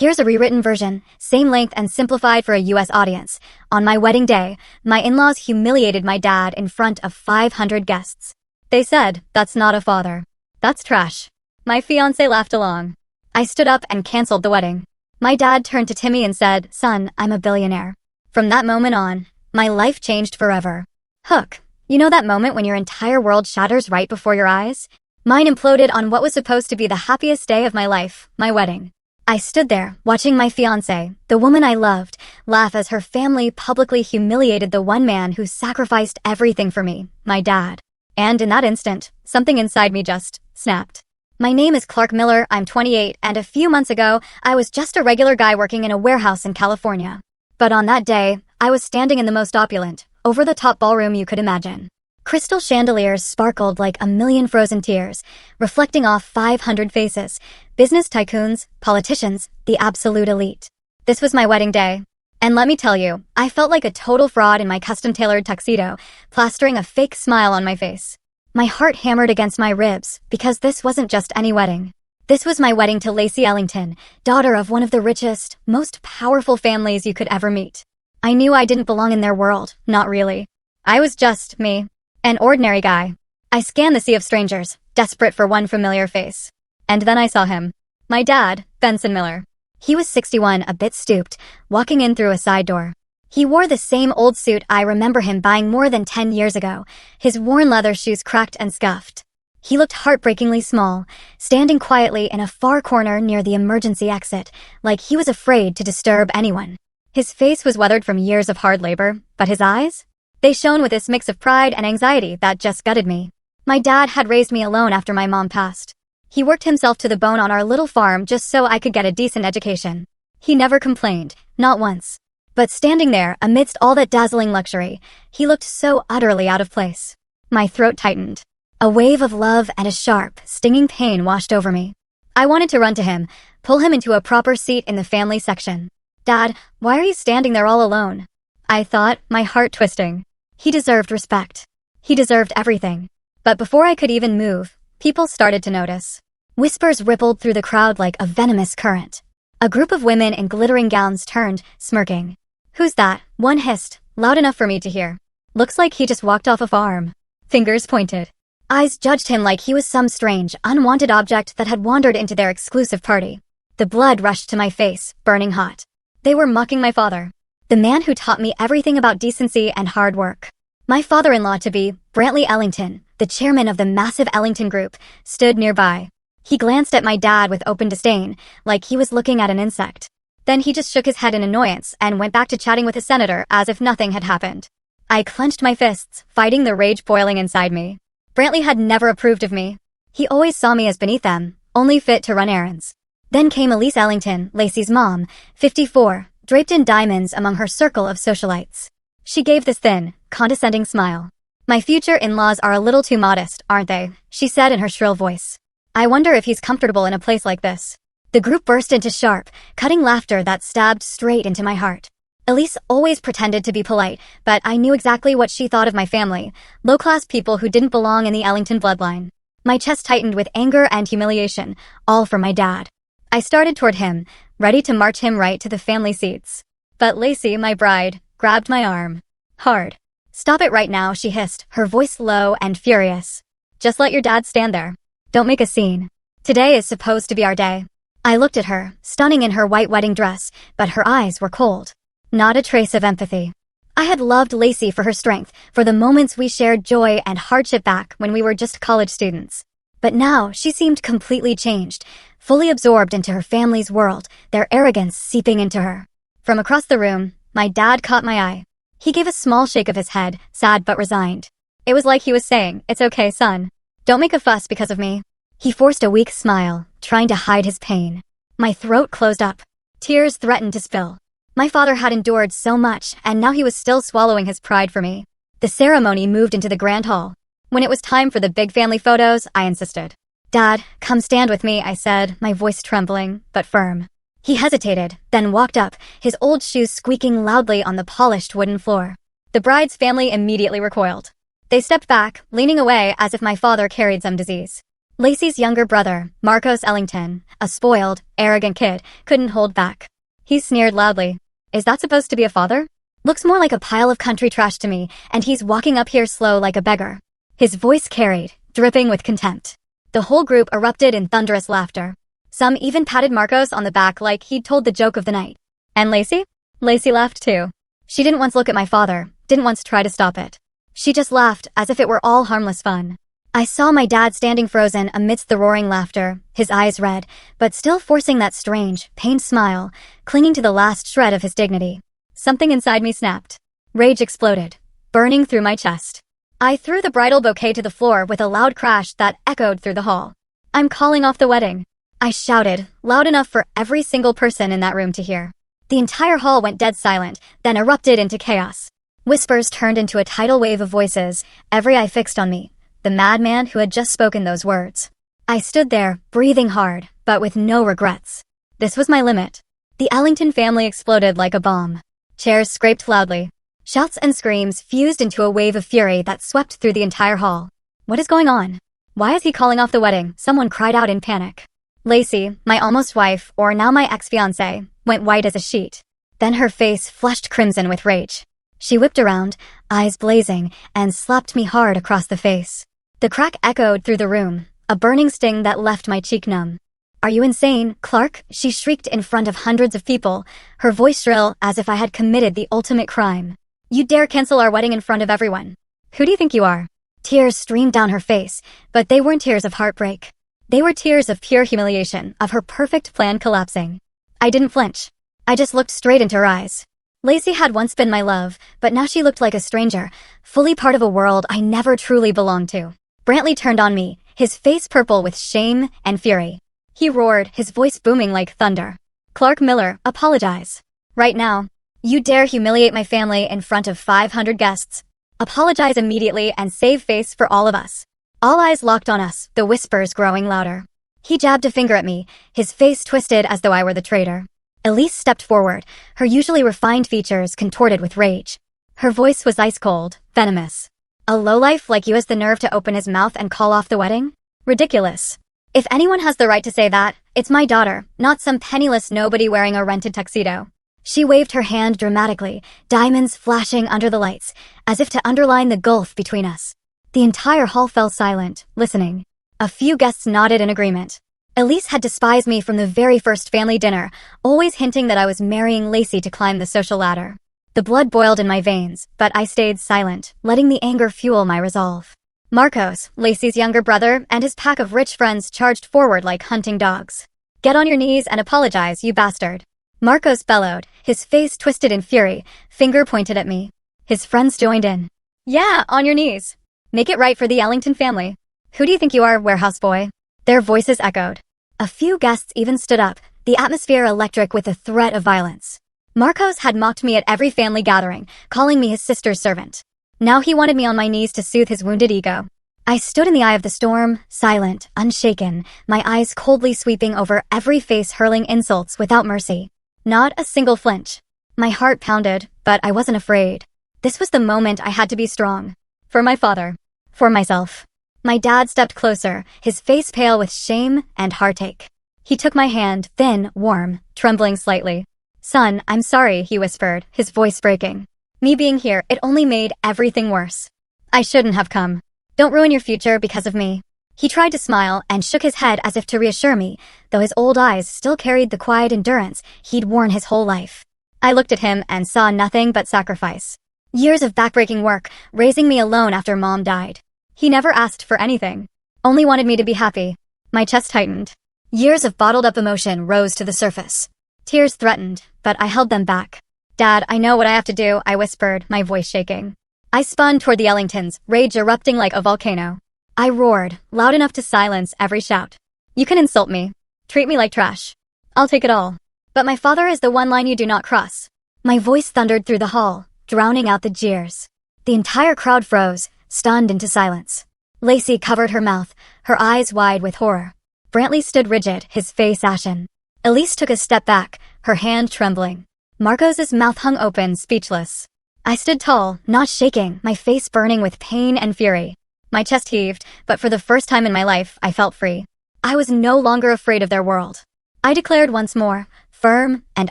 Here's a rewritten version, same length and simplified for a US audience. On my wedding day, my in-laws humiliated my dad in front of 500 guests. They said, "That's not a father. That's trash." My fiancé laughed along. I stood up and canceled the wedding. My dad turned to Timmy and said, "Son, I'm a billionaire." From that moment on, my life changed forever. Hook. You know that moment when your entire world shatters right before your eyes? Mine imploded on what was supposed to be the happiest day of my life, my wedding. I stood there, watching my fiancé, the woman I loved, laugh as her family publicly humiliated the one man who sacrificed everything for me, my dad. And in that instant, something inside me just snapped. My name is Clark Miller, I'm 28, and a few months ago, I was just a regular guy working in a warehouse in California. But on that day, I was standing in the most opulent, over-the-top ballroom you could imagine. Crystal chandeliers sparkled like a million frozen tears, reflecting off 500 faces, business tycoons, politicians, the absolute elite. This was my wedding day. And let me tell you, I felt like a total fraud in my custom-tailored tuxedo, plastering a fake smile on my face. My heart hammered against my ribs, because this wasn't just any wedding. This was my wedding to Lacey Ellington, daughter of one of the richest, most powerful families you could ever meet. I knew I didn't belong in their world, not really. I was just me. An ordinary guy. I scanned the sea of strangers, desperate for one familiar face. And then I saw him. My dad, Benson Miller. He was 61, a bit stooped, walking in through a side door. He wore the same old suit I remember him buying more than 10 years ago, his worn leather shoes cracked and scuffed. He looked heartbreakingly small, standing quietly in a far corner near the emergency exit, like he was afraid to disturb anyone. His face was weathered from years of hard labor, but his eyes? They shone with this mix of pride and anxiety that just gutted me. My dad had raised me alone after my mom passed. He worked himself to the bone on our little farm just so I could get a decent education. He never complained, not once. But standing there, amidst all that dazzling luxury, he looked so utterly out of place. My throat tightened. A wave of love and a sharp, stinging pain washed over me. I wanted to run to him, pull him into a proper seat in the family section. "Dad, why are you standing there all alone?" I thought, my heart twisting. He deserved respect. He deserved everything. But before I could even move, people started to notice. Whispers rippled through the crowd like a venomous current. A group of women in glittering gowns turned, smirking. "Who's that?" one hissed, loud enough for me to hear. "Looks like he just walked off a farm." Fingers pointed. Eyes judged him like he was some strange, unwanted object that had wandered into their exclusive party. The blood rushed to my face, burning hot. They were mocking my father. The man who taught me everything about decency and hard work. My father-in-law-to-be, Brantley Ellington, the chairman of the massive Ellington Group, stood nearby. He glanced at my dad with open disdain, like he was looking at an insect. Then he just shook his head in annoyance and went back to chatting with his senator as if nothing had happened. I clenched my fists, fighting the rage boiling inside me. Brantley had never approved of me. He always saw me as beneath them, only fit to run errands. Then came Elise Ellington, Lacey's mom, 54, draped in diamonds among her circle of socialites. She gave this thin, condescending smile. "My future in-laws are a little too modest, aren't they?" she said in her shrill voice. "I wonder if he's comfortable in a place like this." The group burst into sharp, cutting laughter that stabbed straight into my heart. Elise always pretended to be polite, but I knew exactly what she thought of my family, low-class people who didn't belong in the Ellington bloodline. My chest tightened with anger and humiliation, all for my dad. I started toward him, ready to march him right to the family seats. But Lacey, my bride, grabbed my arm. Hard. "Stop it right now," she hissed, her voice low and furious. "Just let your dad stand there. Don't make a scene. Today is supposed to be our day." I looked at her, stunning in her white wedding dress, but her eyes were cold. Not a trace of empathy. I had loved Lacey for her strength, for the moments we shared joy and hardship back when we were just college students. But now she seemed completely changed, fully absorbed into her family's world, their arrogance seeping into her. From across the room, my dad caught my eye. He gave a small shake of his head, sad but resigned. It was like he was saying, "It's okay, son. Don't make a fuss because of me." He forced a weak smile, trying to hide his pain. My throat closed up. Tears threatened to spill. My father had endured so much, and now he was still swallowing his pride for me. The ceremony moved into the grand hall. When it was time for the big family photos, I insisted. "Dad, come stand with me," I said, my voice trembling, but firm. He hesitated, then walked up, his old shoes squeaking loudly on the polished wooden floor. The bride's family immediately recoiled. They stepped back, leaning away as if my father carried some disease. Lacey's younger brother, Marcos Ellington, a spoiled, arrogant kid, couldn't hold back. He sneered loudly. Is that supposed to be a father? Looks more like a pile of country trash to me, and he's walking up here slow like a beggar. His voice carried, dripping with contempt. The whole group erupted in thunderous laughter. Some even patted Marcos on the back like he'd told the joke of the night. And Lacey? Lacey laughed too. She didn't once look at my father, didn't once try to stop it. She just laughed as if it were all harmless fun. I saw my dad standing frozen amidst the roaring laughter, his eyes red, but still forcing that strange, pained smile, clinging to the last shred of his dignity. Something inside me snapped. Rage exploded, burning through my chest. I threw the bridal bouquet to the floor with a loud crash that echoed through the hall. I'm calling off the wedding. I shouted, loud enough for every single person in that room to hear. The entire hall went dead silent, then erupted into chaos. Whispers turned into a tidal wave of voices, every eye fixed on me, the madman who had just spoken those words. I stood there, breathing hard, but with no regrets. This was my limit. The Ellington family exploded like a bomb. Chairs scraped loudly. Shouts and screams fused into a wave of fury that swept through the entire hall. What is going on? Why is he calling off the wedding? Someone cried out in panic. Lacey, my almost wife, or now my ex-fiancé, went white as a sheet. Then her face flushed crimson with rage. She whipped around, eyes blazing, and slapped me hard across the face. The crack echoed through the room, a burning sting that left my cheek numb. Are you insane, Clark? She shrieked in front of hundreds of people, her voice shrill as if I had committed the ultimate crime. You dare cancel our wedding in front of everyone? Who do you think you are? Tears streamed down her face, but they weren't tears of heartbreak. They were tears of pure humiliation, of her perfect plan collapsing. I didn't flinch. I just looked straight into her eyes. Lacey had once been my love, but now she looked like a stranger, fully part of a world I never truly belonged to. Brantley turned on me, his face purple with shame and fury. He roared, his voice booming like thunder. Clark Miller, apologize. Right now. You dare humiliate my family in front of 500 guests. Apologize immediately and save face for all of us. All eyes locked on us, the whispers growing louder. He jabbed a finger at me, his face twisted as though I were the traitor. Elise stepped forward, her usually refined features contorted with rage. Her voice was ice-cold, venomous. A lowlife like you has the nerve to open his mouth and call off the wedding? Ridiculous. If anyone has the right to say that, it's my daughter, not some penniless nobody wearing a rented tuxedo. She waved her hand dramatically, diamonds flashing under the lights, as if to underline the gulf between us. The entire hall fell silent, listening. A few guests nodded in agreement. Elise had despised me from the very first family dinner, always hinting that I was marrying Lacey to climb the social ladder. The blood boiled in my veins, but I stayed silent, letting the anger fuel my resolve. Marcos, Lacey's younger brother, and his pack of rich friends charged forward like hunting dogs. Get on your knees and apologize, you bastard. Marcos bellowed, his face twisted in fury, finger pointed at me. His friends joined in. Yeah, on your knees. Make it right for the Ellington family. Who do you think you are, warehouse boy? Their voices echoed. A few guests even stood up, the atmosphere electric with the threat of violence. Marcos had mocked me at every family gathering, calling me his sister's servant. Now he wanted me on my knees to soothe his wounded ego. I stood in the eye of the storm, silent, unshaken, my eyes coldly sweeping over every face hurling insults without mercy. Not a single flinch. My heart pounded, but I wasn't afraid. This was the moment I had to be strong. For my father. For myself. My dad stepped closer, his face pale with shame and heartache. He took my hand, thin, warm, trembling slightly. Son, I'm sorry, he whispered, his voice breaking. Me being here, it only made everything worse. I shouldn't have come. Don't ruin your future because of me. He tried to smile and shook his head as if to reassure me, though his old eyes still carried the quiet endurance he'd worn his whole life. I looked at him and saw nothing but sacrifice. Years of backbreaking work, raising me alone after Mom died. He never asked for anything. Only wanted me to be happy. My chest tightened. Years of bottled-up emotion rose to the surface. Tears threatened, but I held them back. Dad, I know what I have to do, I whispered, my voice shaking. I spun toward the Ellingtons, rage erupting like a volcano. I roared, loud enough to silence every shout. You can insult me. Treat me like trash. I'll take it all. But my father is the one line you do not cross. My voice thundered through the hall, drowning out the jeers. The entire crowd froze, stunned into silence. Lacey covered her mouth, her eyes wide with horror. Brantley stood rigid, his face ashen. Elise took a step back, her hand trembling. Marcos's mouth hung open, speechless. I stood tall, not shaking, my face burning with pain and fury. My chest heaved, but for the first time in my life, I felt free. I was no longer afraid of their world. I declared once more, firm and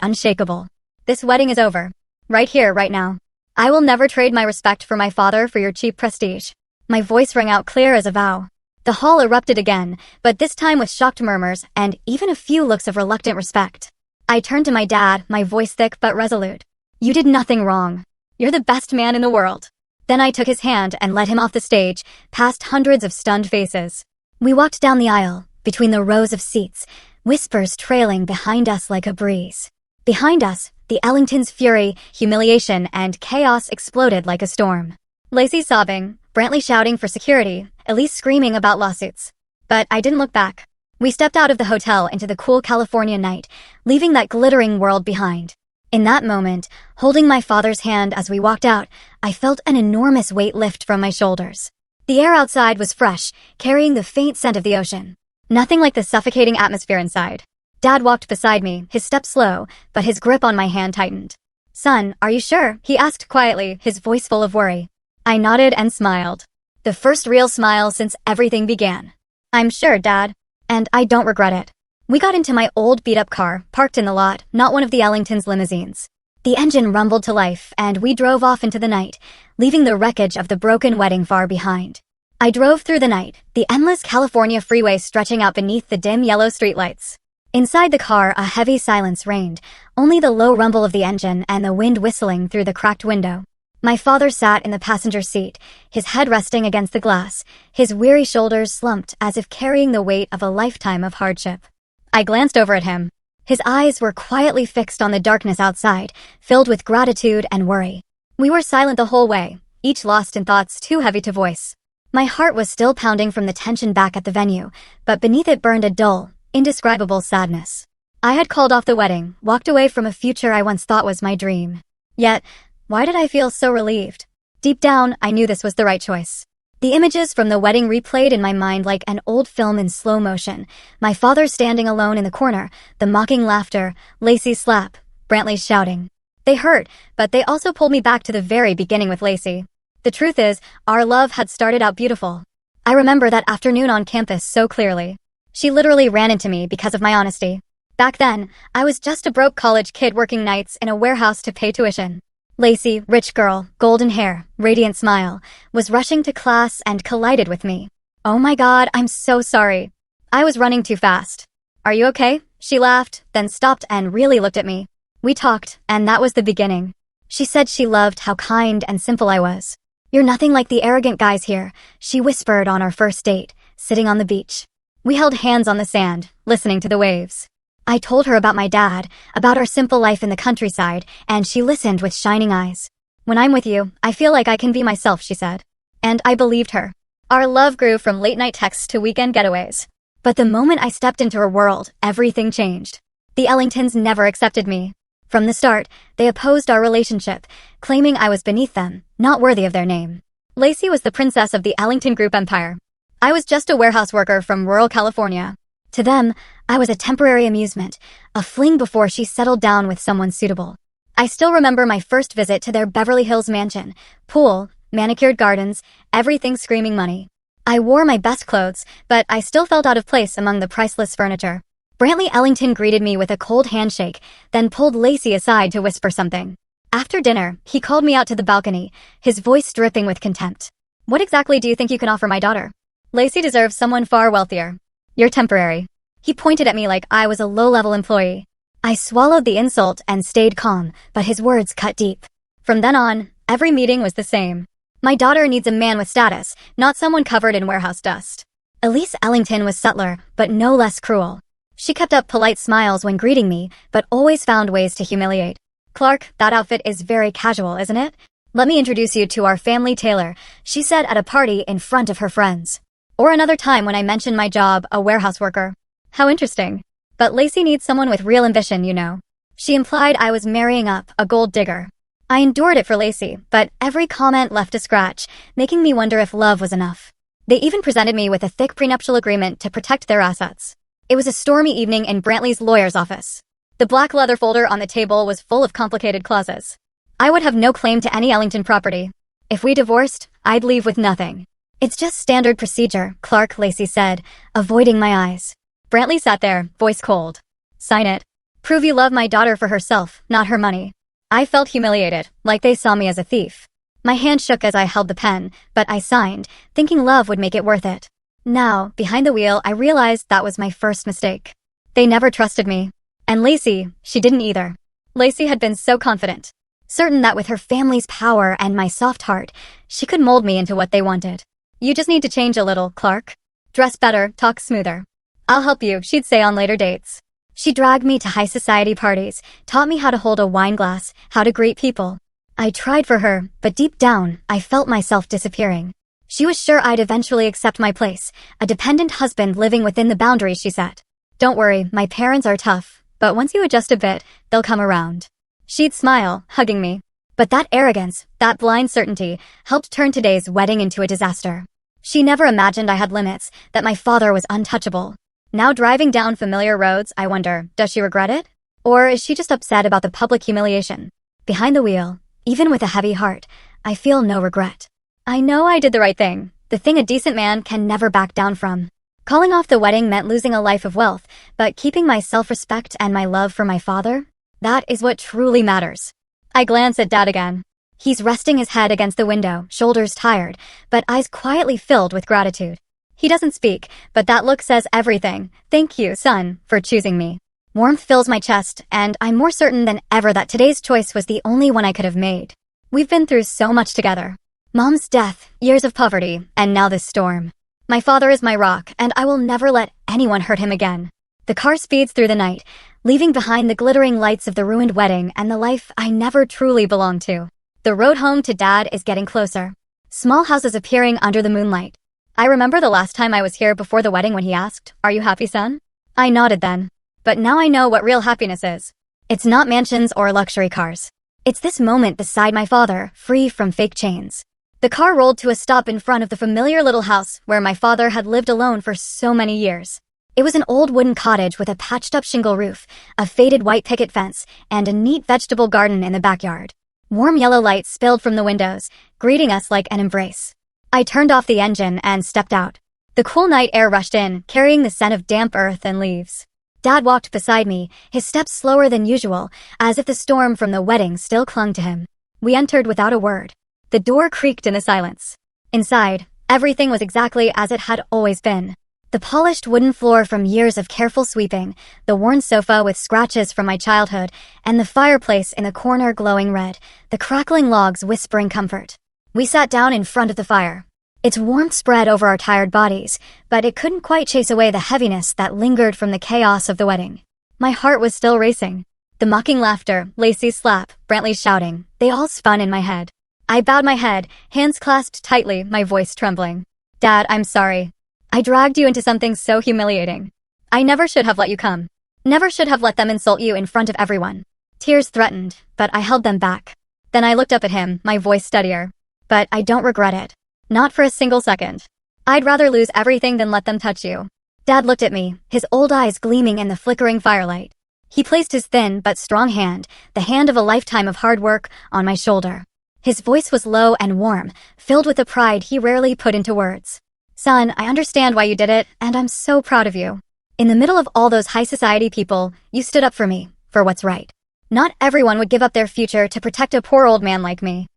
unshakable. This wedding is over. Right here, right now. I will never trade my respect for my father for your cheap prestige. My voice rang out clear as a vow. The hall erupted again, but this time with shocked murmurs and even a few looks of reluctant respect. I turned to my dad, my voice thick but resolute. You did nothing wrong. You're the best man in the world. Then I took his hand and led him off the stage, past hundreds of stunned faces. We walked down the aisle, between the rows of seats, whispers trailing behind us like a breeze. Behind us, the Ellingtons' fury, humiliation, and chaos exploded like a storm. Lacey sobbing, Brantley shouting for security, Elise screaming about lawsuits. But I didn't look back. We stepped out of the hotel into the cool California night, leaving that glittering world behind. In that moment, holding my father's hand as we walked out, I felt an enormous weight lift from my shoulders. The air outside was fresh, carrying the faint scent of the ocean. Nothing like the suffocating atmosphere inside. Dad walked beside me, his step slow, but his grip on my hand tightened. Son, are you sure? He asked quietly, his voice full of worry. I nodded and smiled. The first real smile since everything began. I'm sure, Dad. And I don't regret it. We got into my old beat-up car, parked in the lot, not one of the Ellingtons' limousines. The engine rumbled to life, and we drove off into the night, leaving the wreckage of the broken wedding far behind. I drove through the night, the endless California freeway stretching out beneath the dim yellow streetlights. Inside the car, a heavy silence reigned, only the low rumble of the engine and the wind whistling through the cracked window. My father sat in the passenger seat, his head resting against the glass, his weary shoulders slumped as if carrying the weight of a lifetime of hardship. I glanced over at him. His eyes were quietly fixed on the darkness outside, filled with gratitude and worry. We were silent the whole way, each lost in thoughts too heavy to voice. My heart was still pounding from the tension back at the venue, but beneath it burned a dull, indescribable sadness. I had called off the wedding, walked away from a future I once thought was my dream. Yet, why did I feel so relieved? Deep down, I knew this was the right choice. The images from the wedding replayed in my mind like an old film in slow motion. My father standing alone in the corner, the mocking laughter, Lacey's slap, Brantley's shouting. They hurt, but they also pulled me back to the very beginning with Lacey. The truth is, our love had started out beautiful. I remember that afternoon on campus so clearly. She literally ran into me because of my honesty. Back then, I was just a broke college kid working nights in a warehouse to pay tuition. Lacey, rich girl, golden hair, radiant smile, was rushing to class and collided with me. Oh my God, I'm so sorry. I was running too fast. Are you okay? She laughed, then stopped and really looked at me. We talked, and that was the beginning. She said she loved how kind and simple I was. You're nothing like the arrogant guys here, she whispered on our first date, sitting on the beach. We held hands on the sand, listening to the waves. I told her about my dad, about our simple life in the countryside, and she listened with shining eyes. When I'm with you, I feel like I can be myself, she said. And I believed her. Our love grew from late-night texts to weekend getaways. But the moment I stepped into her world, everything changed. The Ellingtons never accepted me. From the start, they opposed our relationship, claiming I was beneath them, not worthy of their name. Lacey was the princess of the Ellington Group empire. I was just a warehouse worker from rural California. To them, I was a temporary amusement, a fling before she settled down with someone suitable. I still remember my first visit to their Beverly Hills mansion, pool, manicured gardens, everything screaming money. I wore my best clothes, but I still felt out of place among the priceless furniture. Brantley Ellington greeted me with a cold handshake, then pulled Lacey aside to whisper something. After dinner, he called me out to the balcony, his voice dripping with contempt. What exactly do you think you can offer my daughter? Lacey deserves someone far wealthier. You're temporary. He pointed at me like I was a low-level employee. I swallowed the insult and stayed calm, but his words cut deep. From then on, every meeting was the same. My daughter needs a man with status, not someone covered in warehouse dust. Elise Ellington was subtler, but no less cruel. She kept up polite smiles when greeting me, but always found ways to humiliate. Clark, that outfit is very casual, isn't it? Let me introduce you to our family tailor, she said at a party in front of her friends. Or another time when I mentioned my job, a warehouse worker. How interesting. But Lacey needs someone with real ambition, you know. She implied I was marrying up, a gold digger. I endured it for Lacey, but every comment left a scratch, making me wonder if love was enough. They even presented me with a thick prenuptial agreement to protect their assets. It was a stormy evening in Brantley's lawyer's office. The black leather folder on the table was full of complicated clauses. I would have no claim to any Ellington property. If we divorced, I'd leave with nothing. It's just standard procedure, Clark, Lacey said, avoiding my eyes. Brantley sat there, voice cold. Sign it. Prove you love my daughter for herself, not her money. I felt humiliated, like they saw me as a thief. My hand shook as I held the pen, but I signed, thinking love would make it worth it. Now, behind the wheel, I realized that was my first mistake. They never trusted me. And Lacey, she didn't either. Lacey had been so confident, certain that with her family's power and my soft heart, she could mold me into what they wanted. You just need to change a little, Clark. Dress better, talk smoother. I'll help you, she'd say on later dates. She dragged me to high society parties, taught me how to hold a wine glass, how to greet people. I tried for her, but deep down, I felt myself disappearing. She was sure I'd eventually accept my place, a dependent husband living within the boundaries she set. Don't worry, my parents are tough, but once you adjust a bit, they'll come around. She'd smile, hugging me. But that arrogance, that blind certainty, helped turn today's wedding into a disaster. She never imagined I had limits, that my father was untouchable. Now driving down familiar roads, I wonder, does she regret it? Or is she just upset about the public humiliation? Behind the wheel, even with a heavy heart, I feel no regret. I know I did the right thing, the thing a decent man can never back down from. Calling off the wedding meant losing a life of wealth, but keeping my self-respect and my love for my father? That is what truly matters. I glance at Dad again. He's resting his head against the window, shoulders tired, but eyes quietly filled with gratitude. He doesn't speak, but that look says everything. Thank you, son, for choosing me. Warmth fills my chest, and I'm more certain than ever that today's choice was the only one I could have made. We've been through so much together. Mom's death, years of poverty, and now this storm. My father is my rock, and I will never let anyone hurt him again. The car speeds through the night, leaving behind the glittering lights of the ruined wedding and the life I never truly belonged to. The road home to Dad is getting closer. Small houses appearing under the moonlight. I remember the last time I was here before the wedding when he asked, "Are you happy, son?" I nodded then. But now I know what real happiness is. It's not mansions or luxury cars. It's this moment beside my father, free from fake chains. The car rolled to a stop in front of the familiar little house where my father had lived alone for so many years. It was an old wooden cottage with a patched-up shingle roof, a faded white picket fence, and a neat vegetable garden in the backyard. Warm yellow light spilled from the windows, greeting us like an embrace. I turned off the engine and stepped out. The cool night air rushed in, carrying the scent of damp earth and leaves. Dad walked beside me, his steps slower than usual, as if the storm from the wedding still clung to him. We entered without a word. The door creaked in the silence. Inside, everything was exactly as it had always been. The polished wooden floor from years of careful sweeping, the worn sofa with scratches from my childhood, and the fireplace in the corner glowing red, the crackling logs whispering comfort. We sat down in front of the fire. Its warmth spread over our tired bodies, but it couldn't quite chase away the heaviness that lingered from the chaos of the wedding. My heart was still racing. The mocking laughter, Lacey's slap, Brantley's shouting, they all spun in my head. I bowed my head, hands clasped tightly, my voice trembling. Dad, I'm sorry. I dragged you into something so humiliating. I never should have let you come. Never should have let them insult you in front of everyone. Tears threatened, but I held them back. Then I looked up at him, my voice steadier. But I don't regret it. Not for a single second. I'd rather lose everything than let them touch you. Dad looked at me, his old eyes gleaming in the flickering firelight. He placed his thin but strong hand, the hand of a lifetime of hard work, on my shoulder. His voice was low and warm, filled with a pride he rarely put into words. Son, I understand why you did it, and I'm so proud of you. In the middle of all those high society people, you stood up for me, for what's right. Not everyone would give up their future to protect a poor old man like me.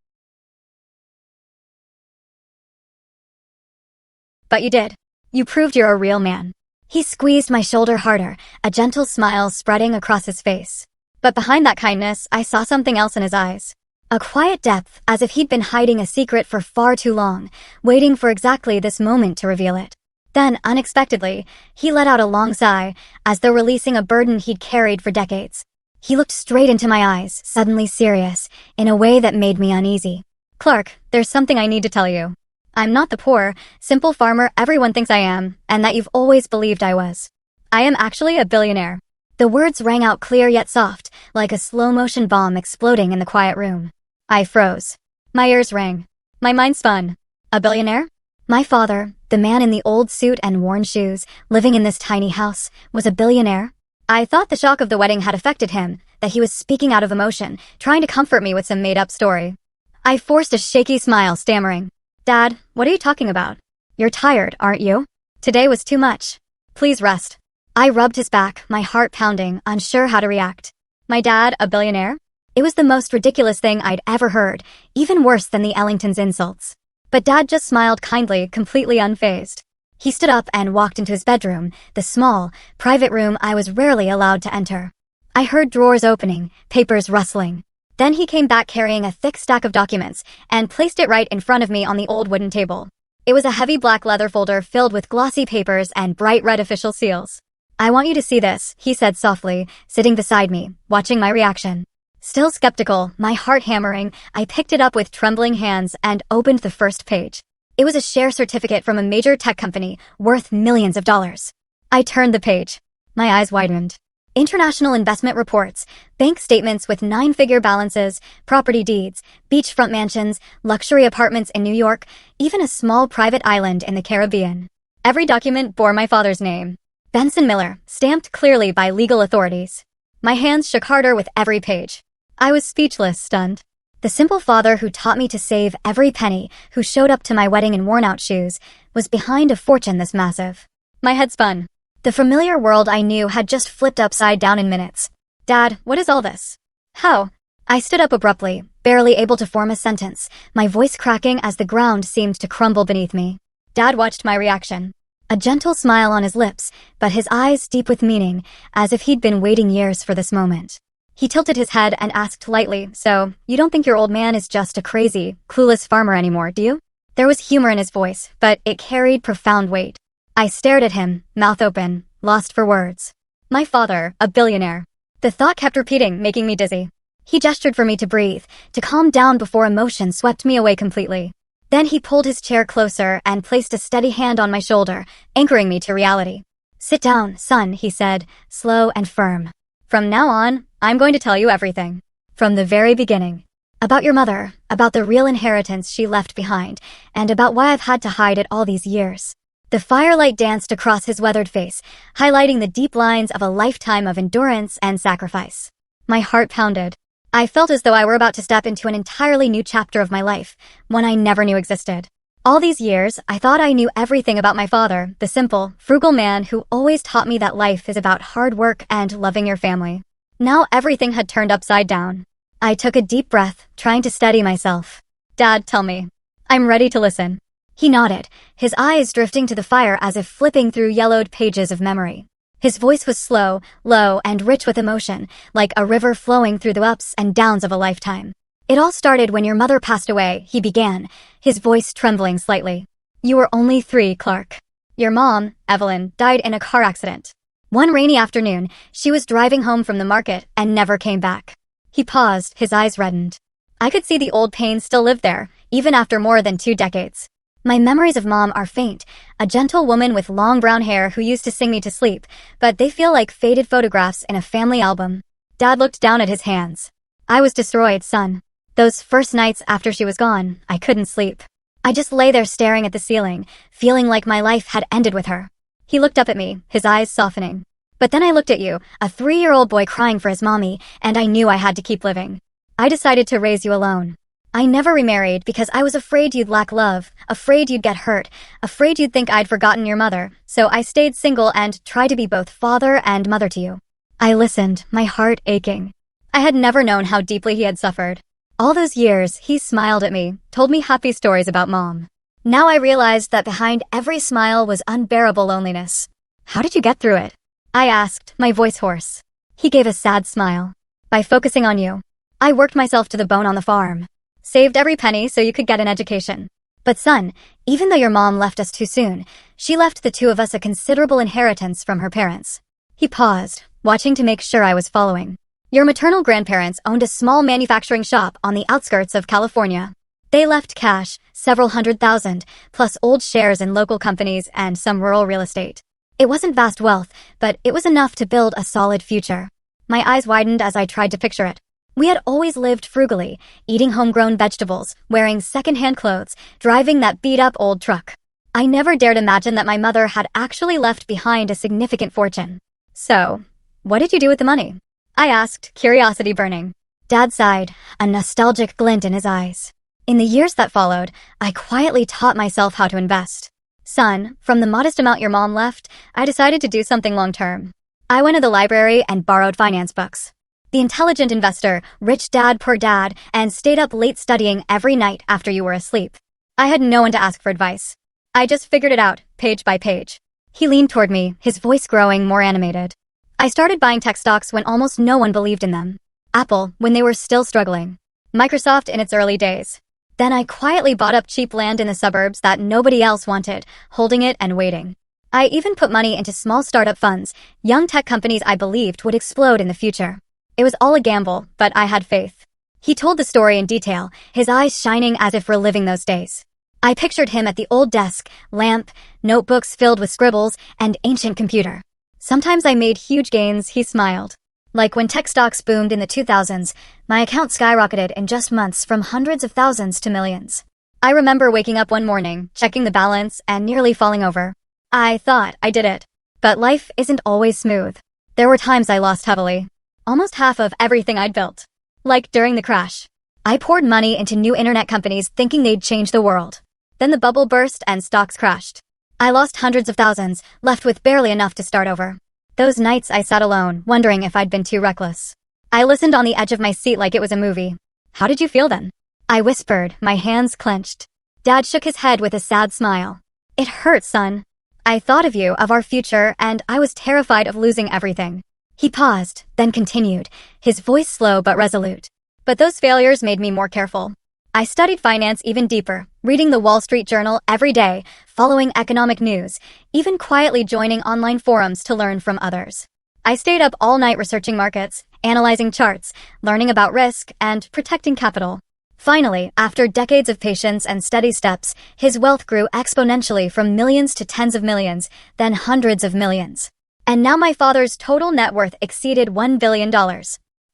But you did. You proved you're a real man. He squeezed my shoulder harder, a gentle smile spreading across his face. But behind that kindness, I saw something else in his eyes. A quiet depth, as if he'd been hiding a secret for far too long, waiting for exactly this moment to reveal it. Then, unexpectedly, he let out a long sigh, as though releasing a burden he'd carried for decades. He looked straight into my eyes, suddenly serious, in a way that made me uneasy. Clark, there's something I need to tell you. I'm not the poor, simple farmer everyone thinks I am, and that you've always believed I was. I am actually a billionaire. The words rang out clear yet soft, like a slow-motion bomb exploding in the quiet room. I froze. My ears rang. My mind spun. A billionaire? My father, the man in the old suit and worn shoes, living in this tiny house, was a billionaire? I thought the shock of the wedding had affected him, that he was speaking out of emotion, trying to comfort me with some made-up story. I forced a shaky smile, stammering. Dad, what are you talking about? You're tired, aren't you? Today was too much. Please rest. I rubbed his back, my heart pounding, unsure how to react. My dad, a billionaire? It was the most ridiculous thing I'd ever heard, even worse than the Ellingtons' insults. But Dad just smiled kindly, completely unfazed. He stood up and walked into his bedroom, the small, private room I was rarely allowed to enter. I heard drawers opening, papers rustling. Then he came back carrying a thick stack of documents and placed it right in front of me on the old wooden table. It was a heavy black leather folder filled with glossy papers and bright red official seals. I want you to see this, he said softly, sitting beside me, watching my reaction. Still skeptical, my heart hammering, I picked it up with trembling hands and opened the first page. It was a share certificate from a major tech company worth millions of dollars. I turned the page. My eyes widened. International investment reports, bank statements with 9-figure balances, property deeds, beachfront mansions, luxury apartments in New York, even a small private island in the Caribbean. Every document bore my father's name. Benson Miller, stamped clearly by legal authorities. My hands shook harder with every page. I was speechless, stunned. The simple father who taught me to save every penny, who showed up to my wedding in worn-out shoes, was behind a fortune this massive. My head spun. The familiar world I knew had just flipped upside down in minutes. Dad, what is all this? How? I stood up abruptly, barely able to form a sentence, my voice cracking as the ground seemed to crumble beneath me. Dad watched my reaction. A gentle smile on his lips, but his eyes deep with meaning, as if he'd been waiting years for this moment. He tilted his head and asked lightly, so, you don't think your old man is just a crazy, clueless farmer anymore, do you? There was humor in his voice, but it carried profound weight. I stared at him, mouth open, lost for words. My father, a billionaire. The thought kept repeating, making me dizzy. He gestured for me to breathe, to calm down before emotion swept me away completely. Then he pulled his chair closer and placed a steady hand on my shoulder, anchoring me to reality. Sit down, son, he said, slow and firm. From now on, I'm going to tell you everything. From the very beginning. About your mother, about the real inheritance she left behind, and about why I've had to hide it all these years. The firelight danced across his weathered face, highlighting the deep lines of a lifetime of endurance and sacrifice. My heart pounded. I felt as though I were about to step into an entirely new chapter of my life, one I never knew existed. All these years, I thought I knew everything about my father, the simple, frugal man who always taught me that life is about hard work and loving your family. Now everything had turned upside down. I took a deep breath, trying to steady myself. Dad, tell me. I'm ready to listen. He nodded, his eyes drifting to the fire as if flipping through yellowed pages of memory. His voice was slow, low, and rich with emotion, like a river flowing through the ups and downs of a lifetime. It all started when your mother passed away, he began, his voice trembling slightly. You were only 3, Clark. Your mom, Evelyn, died in a car accident. One rainy afternoon, she was driving home from the market and never came back. He paused, his eyes reddened. I could see the old pain still lived there, even after more than 2 decades. My memories of Mom are faint, a gentle woman with long brown hair who used to sing me to sleep, but they feel like faded photographs in a family album. Dad looked down at his hands. I was destroyed, son. Those first nights after she was gone, I couldn't sleep. I just lay there staring at the ceiling, feeling like my life had ended with her. He looked up at me, his eyes softening. But then I looked at you, a 3-year-old boy crying for his mommy, and I knew I had to keep living. I decided to raise you alone. I never remarried because I was afraid you'd lack love, afraid you'd get hurt, afraid you'd think I'd forgotten your mother, so I stayed single and tried to be both father and mother to you. I listened, my heart aching. I had never known how deeply he had suffered. All those years, he smiled at me, told me happy stories about Mom. Now I realized that behind every smile was unbearable loneliness. How did you get through it? I asked, my voice hoarse. He gave a sad smile. By focusing on you. I worked myself to the bone on the farm. Saved every penny so you could get an education. But son, even though your mom left us too soon, she left the 2 of us a considerable inheritance from her parents. He paused, watching to make sure I was following. Your maternal grandparents owned a small manufacturing shop on the outskirts of California. They left cash, several $100,000, plus old shares in local companies and some rural real estate. It wasn't vast wealth, but it was enough to build a solid future. My eyes widened as I tried to picture it. We had always lived frugally, eating homegrown vegetables, wearing second-hand clothes, driving that beat-up old truck. I never dared imagine that my mother had actually left behind a significant fortune. So, what did you do with the money? I asked, curiosity burning. Dad sighed, a nostalgic glint in his eyes. In the years that followed, I quietly taught myself how to invest. Son, from the modest amount your mom left, I decided to do something long-term. I went to the library and borrowed finance books. The Intelligent Investor, Rich Dad Poor Dad, and stayed up late studying every night after you were asleep. I had no one to ask for advice. I just figured it out, page by page. He leaned toward me, his voice growing more animated. I started buying tech stocks when almost no one believed in them. Apple, when they were still struggling. Microsoft in its early days. Then I quietly bought up cheap land in the suburbs that nobody else wanted, holding it and waiting. I even put money into small startup funds, young tech companies I believed would explode in the future. It was all a gamble, but I had faith. He told the story in detail, his eyes shining as if reliving those days. I pictured him at the old desk, lamp, notebooks filled with scribbles, and ancient computer. Sometimes I made huge gains, he smiled. Like when tech stocks boomed in the 2000s, my account skyrocketed in just months from hundreds of thousands to millions. I remember waking up one morning, checking the balance, and nearly falling over. I thought I did it. But life isn't always smooth. There were times I lost heavily. Almost half of everything I'd built. Like during the crash. I poured money into new internet companies thinking they'd change the world. Then the bubble burst and stocks crashed. I lost hundreds of thousands, left with barely enough to start over. Those nights I sat alone, wondering if I'd been too reckless. I listened on the edge of my seat like it was a movie. How did you feel then? I whispered, my hands clenched. Dad shook his head with a sad smile. It hurt, son. I thought of you, of our future, and I was terrified of losing everything. He paused, then continued, his voice slow but resolute. But those failures made me more careful. I studied finance even deeper, reading the Wall Street Journal every day, following economic news, even quietly joining online forums to learn from others. I stayed up all night researching markets, analyzing charts, learning about risk, and protecting capital. Finally, after decades of patience and steady steps, his wealth grew exponentially from millions to tens of millions, then hundreds of millions. And now my father's total net worth exceeded $1 billion.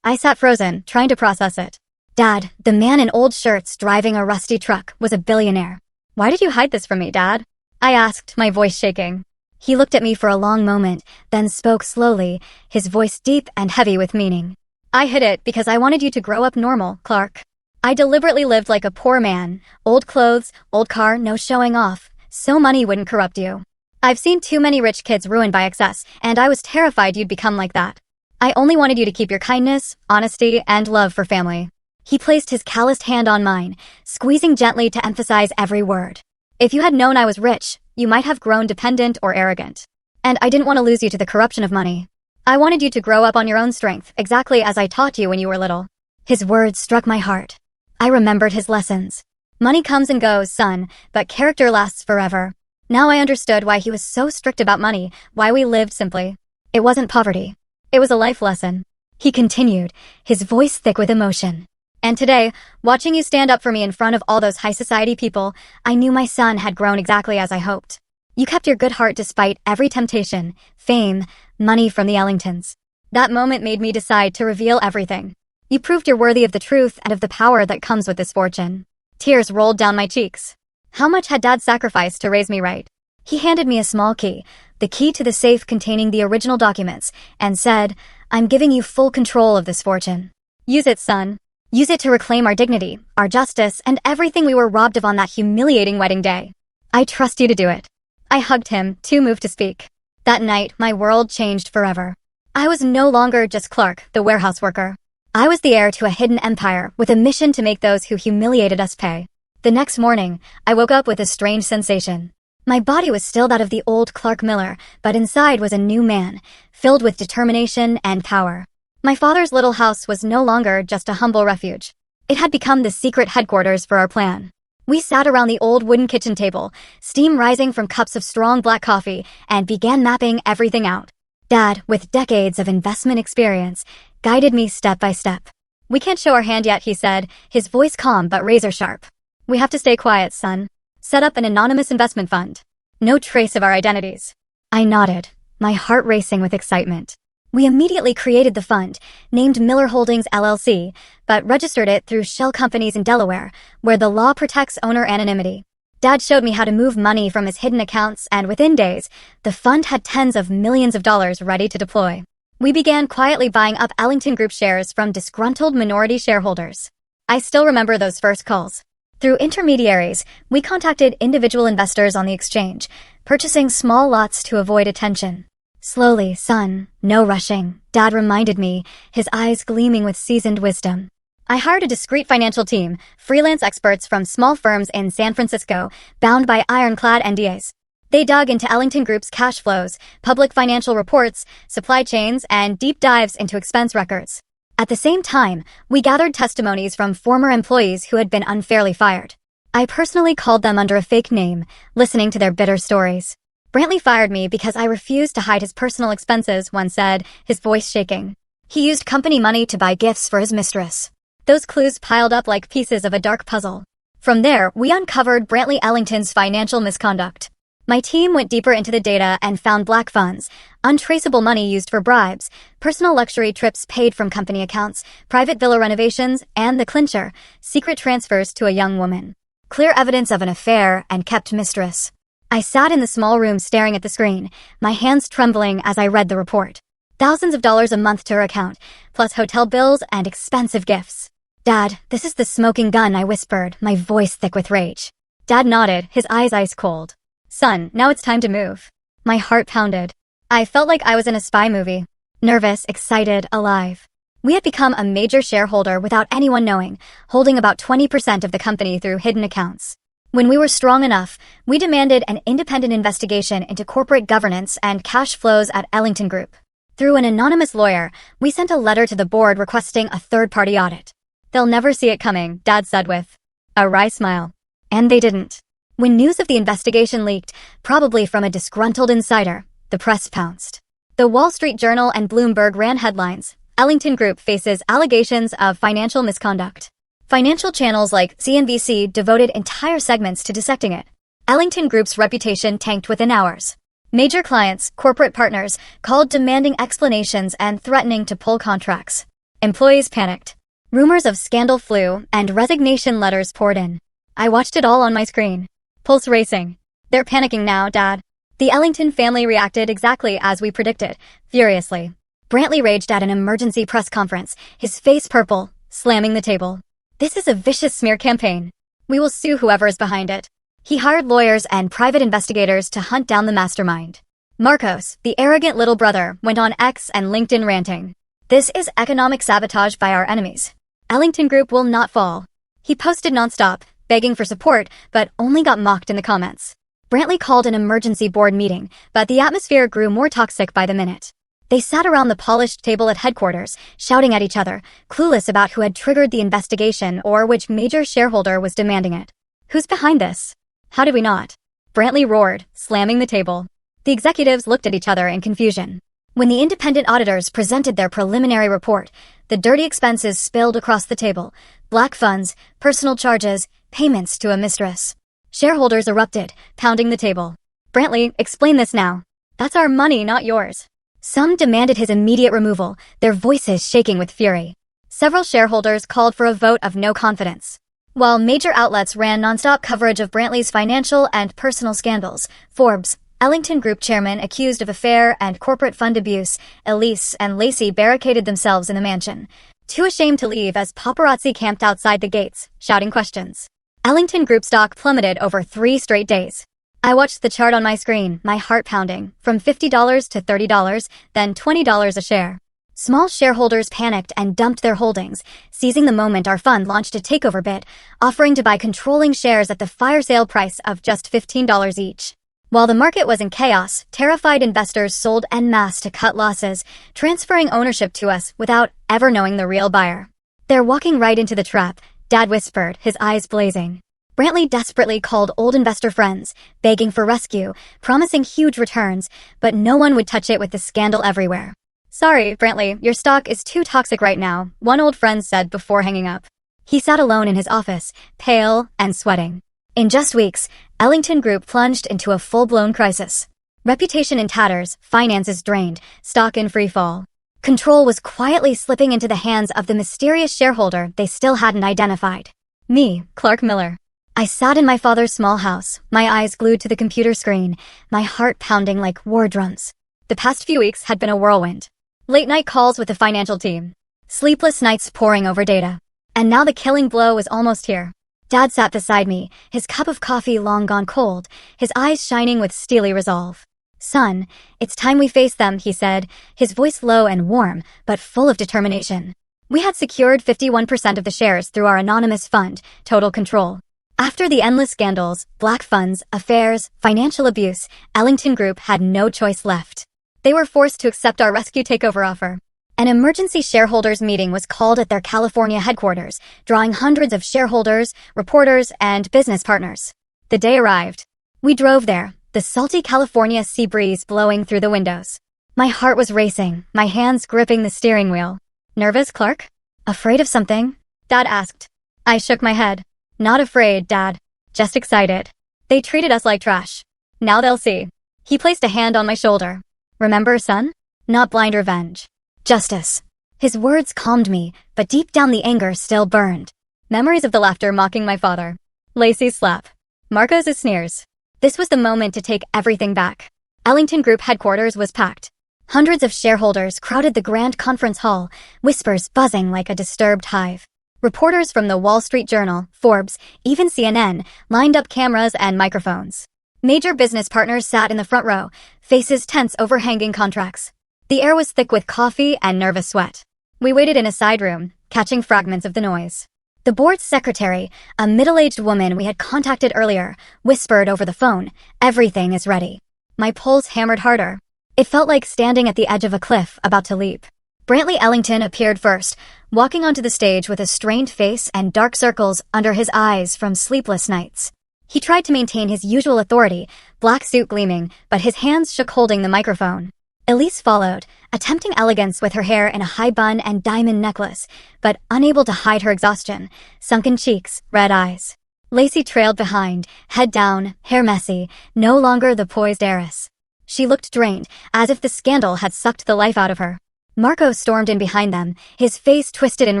I sat frozen, trying to process it. Dad, the man in old shirts driving a rusty truck, was a billionaire. Why did you hide this from me, Dad? I asked, my voice shaking. He looked at me for a long moment, then spoke slowly, his voice deep and heavy with meaning. I hid it because I wanted you to grow up normal, Clark. I deliberately lived like a poor man. Old clothes, old car, no showing off. So money wouldn't corrupt you. I've seen too many rich kids ruined by excess, and I was terrified you'd become like that. I only wanted you to keep your kindness, honesty, and love for family. He placed his calloused hand on mine, squeezing gently to emphasize every word. If you had known I was rich, you might have grown dependent or arrogant. And I didn't want to lose you to the corruption of money. I wanted you to grow up on your own strength, exactly as I taught you when you were little. His words struck my heart. I remembered his lessons. Money comes and goes, son, but character lasts forever. Now I understood why he was so strict about money, why we lived simply. It wasn't poverty. It was a life lesson. He continued, his voice thick with emotion. And today, watching you stand up for me in front of all those high society people, I knew my son had grown exactly as I hoped. You kept your good heart despite every temptation, fame, money from the Ellingtons. That moment made me decide to reveal everything. You proved you're worthy of the truth and of the power that comes with this fortune. Tears rolled down my cheeks. How much had Dad sacrificed to raise me right? He handed me a small key, the key to the safe containing the original documents, and said, I'm giving you full control of this fortune. Use it, son. Use it to reclaim our dignity, our justice, and everything we were robbed of on that humiliating wedding day. I trust you to do it. I hugged him, too moved to speak. That night, my world changed forever. I was no longer just Clark, the warehouse worker. I was the heir to a hidden empire with a mission to make those who humiliated us pay. The next morning, I woke up with a strange sensation. My body was still that of the old Clark Miller, but inside was a new man, filled with determination and power. My father's little house was no longer just a humble refuge. It had become the secret headquarters for our plan. We sat around the old wooden kitchen table, steam rising from cups of strong black coffee, and began mapping everything out. Dad, with decades of investment experience, guided me step by step. We can't show our hand yet, he said, his voice calm but razor sharp. We have to stay quiet, son. Set up an anonymous investment fund. No trace of our identities. I nodded, my heart racing with excitement. We immediately created the fund, named Miller Holdings LLC, but registered it through shell companies in Delaware, where the law protects owner anonymity. Dad showed me how to move money from his hidden accounts, and within days, the fund had tens of millions of dollars ready to deploy. We began quietly buying up Ellington Group shares from disgruntled minority shareholders. I still remember those first calls. Through intermediaries, we contacted individual investors on the exchange, purchasing small lots to avoid attention. Slowly, son, no rushing, Dad reminded me, his eyes gleaming with seasoned wisdom. I hired a discreet financial team, freelance experts from small firms in San Francisco, bound by ironclad NDAs. They dug into Ellington Group's cash flows, public financial reports, supply chains, and deep dives into expense records. At the same time, we gathered testimonies from former employees who had been unfairly fired. I personally called them under a fake name, listening to their bitter stories. Brantley fired me because I refused to hide his personal expenses, one said, his voice shaking. He used company money to buy gifts for his mistress. Those clues piled up like pieces of a dark puzzle. From there, we uncovered Brantley Ellington's financial misconduct. My team went deeper into the data and found black funds, untraceable money used for bribes, personal luxury trips paid from company accounts, private villa renovations, and the clincher, secret transfers to a young woman. Clear evidence of an affair and kept mistress. I sat in the small room staring at the screen, my hands trembling as I read the report. Thousands of dollars a month to her account, plus hotel bills and expensive gifts. Dad, this is the smoking gun, I whispered, my voice thick with rage. Dad nodded, his eyes ice cold. Son, now it's time to move. My heart pounded. I felt like I was in a spy movie. Nervous, excited, alive. We had become a major shareholder without anyone knowing, holding about 20% of the company through hidden accounts. When we were strong enough, we demanded an independent investigation into corporate governance and cash flows at Ellington Group. Through an anonymous lawyer, we sent a letter to the board requesting a third-party audit. They'll never see it coming, Dad said with a wry smile. And they didn't. When news of the investigation leaked, probably from a disgruntled insider, the press pounced. The Wall Street Journal and Bloomberg ran headlines. Ellington Group faces allegations of financial misconduct. Financial channels like CNBC devoted entire segments to dissecting it. Ellington Group's reputation tanked within hours. Major clients, corporate partners, called demanding explanations and threatening to pull contracts. Employees panicked. Rumors of scandal flew, and resignation letters poured in. I watched it all on my screen. Pulse racing. They're panicking now, Dad. The Ellington family reacted exactly as we predicted, furiously. Brantley raged at an emergency press conference, his face purple, slamming the table. This is a vicious smear campaign. We will sue whoever is behind it. He hired lawyers and private investigators to hunt down the mastermind. Marcos, the arrogant little brother, went on X and LinkedIn ranting. This is economic sabotage by our enemies. Ellington Group will not fall. He posted nonstop, begging for support, but only got mocked in the comments. Brantley called an emergency board meeting, but the atmosphere grew more toxic by the minute. They sat around the polished table at headquarters, shouting at each other, clueless about who had triggered the investigation or which major shareholder was demanding it. Who's behind this? How did we not? Brantley roared, slamming the table. The executives looked at each other in confusion. When the independent auditors presented their preliminary report, the dirty expenses spilled across the table. Black funds, personal charges, payments to a mistress. Shareholders erupted, pounding the table. Brantley, explain this now. That's our money, not yours. Some demanded his immediate removal, their voices shaking with fury. Several shareholders called for a vote of no confidence. While major outlets ran nonstop coverage of Brantley's financial and personal scandals, Forbes, Ellington Group chairman accused of affair and corporate fund abuse, Elise and Lacey barricaded themselves in the mansion, too ashamed to leave as paparazzi camped outside the gates, shouting questions. Ellington Group stock plummeted over 3 straight days. I watched the chart on my screen, my heart pounding, from $50 to $30, then $20 a share. Small shareholders panicked and dumped their holdings, seizing the moment our fund launched a takeover bid, offering to buy controlling shares at the fire sale price of just $15 each. While the market was in chaos, terrified investors sold en masse to cut losses, transferring ownership to us without ever knowing the real buyer. They're walking right into the trap, Dad whispered, his eyes blazing. Brantley desperately called old investor friends, begging for rescue, promising huge returns, but no one would touch it with the scandal everywhere. Sorry, Brantley, your stock is too toxic right now, one old friend said before hanging up. He sat alone in his office, pale and sweating. In just weeks, Ellington Group plunged into a full-blown crisis. Reputation in tatters, finances drained, stock in free fall. Control was quietly slipping into the hands of the mysterious shareholder they still hadn't identified. Me, Clark Miller. I sat in my father's small house, my eyes glued to the computer screen, my heart pounding like war drums. The past few weeks had been a whirlwind. Late-night calls with the financial team. Sleepless nights poring over data. And now the killing blow was almost here. Dad sat beside me, his cup of coffee long gone cold, his eyes shining with steely resolve. "Son, it's time we face them," he said, his voice low and warm, but full of determination. We had secured 51% of the shares through our anonymous fund, Total Control. After the endless scandals, black funds, affairs, financial abuse, Ellington Group had no choice left. They were forced to accept our rescue takeover offer. An emergency shareholders meeting was called at their California headquarters, drawing hundreds of shareholders, reporters, and business partners. The day arrived. We drove there, the salty California sea breeze blowing through the windows. My heart was racing, my hands gripping the steering wheel. "Nervous, Clark? Afraid of something?" Dad asked. I shook my head. "Not afraid, Dad. Just excited. They treated us like trash. Now they'll see." He placed a hand on my shoulder. "Remember, son? Not blind revenge. Justice." His words calmed me, but deep down the anger still burned. Memories of the laughter mocking my father. Lacey's slap. Marco's sneers. This was the moment to take everything back. Ellington Group headquarters was packed. Hundreds of shareholders crowded the grand conference hall, whispers buzzing like a disturbed hive. Reporters from the Wall Street Journal, Forbes, even CNN, lined up cameras and microphones. Major business partners sat in the front row, faces tense overhanging contracts. The air was thick with coffee and nervous sweat. We waited in a side room, catching fragments of the noise. The board's secretary, a middle-aged woman we had contacted earlier, whispered over the phone, "Everything is ready." My pulse hammered harder. It felt like standing at the edge of a cliff about to leap. Brantley Ellington appeared first, walking onto the stage with a strained face and dark circles under his eyes from sleepless nights. He tried to maintain his usual authority, black suit gleaming, but his hands shook holding the microphone. Elise followed, attempting elegance with her hair in a high bun and diamond necklace, but unable to hide her exhaustion, sunken cheeks, red eyes. Lacey trailed behind, head down, hair messy, no longer the poised heiress. She looked drained, as if the scandal had sucked the life out of her. Marco stormed in behind them, his face twisted in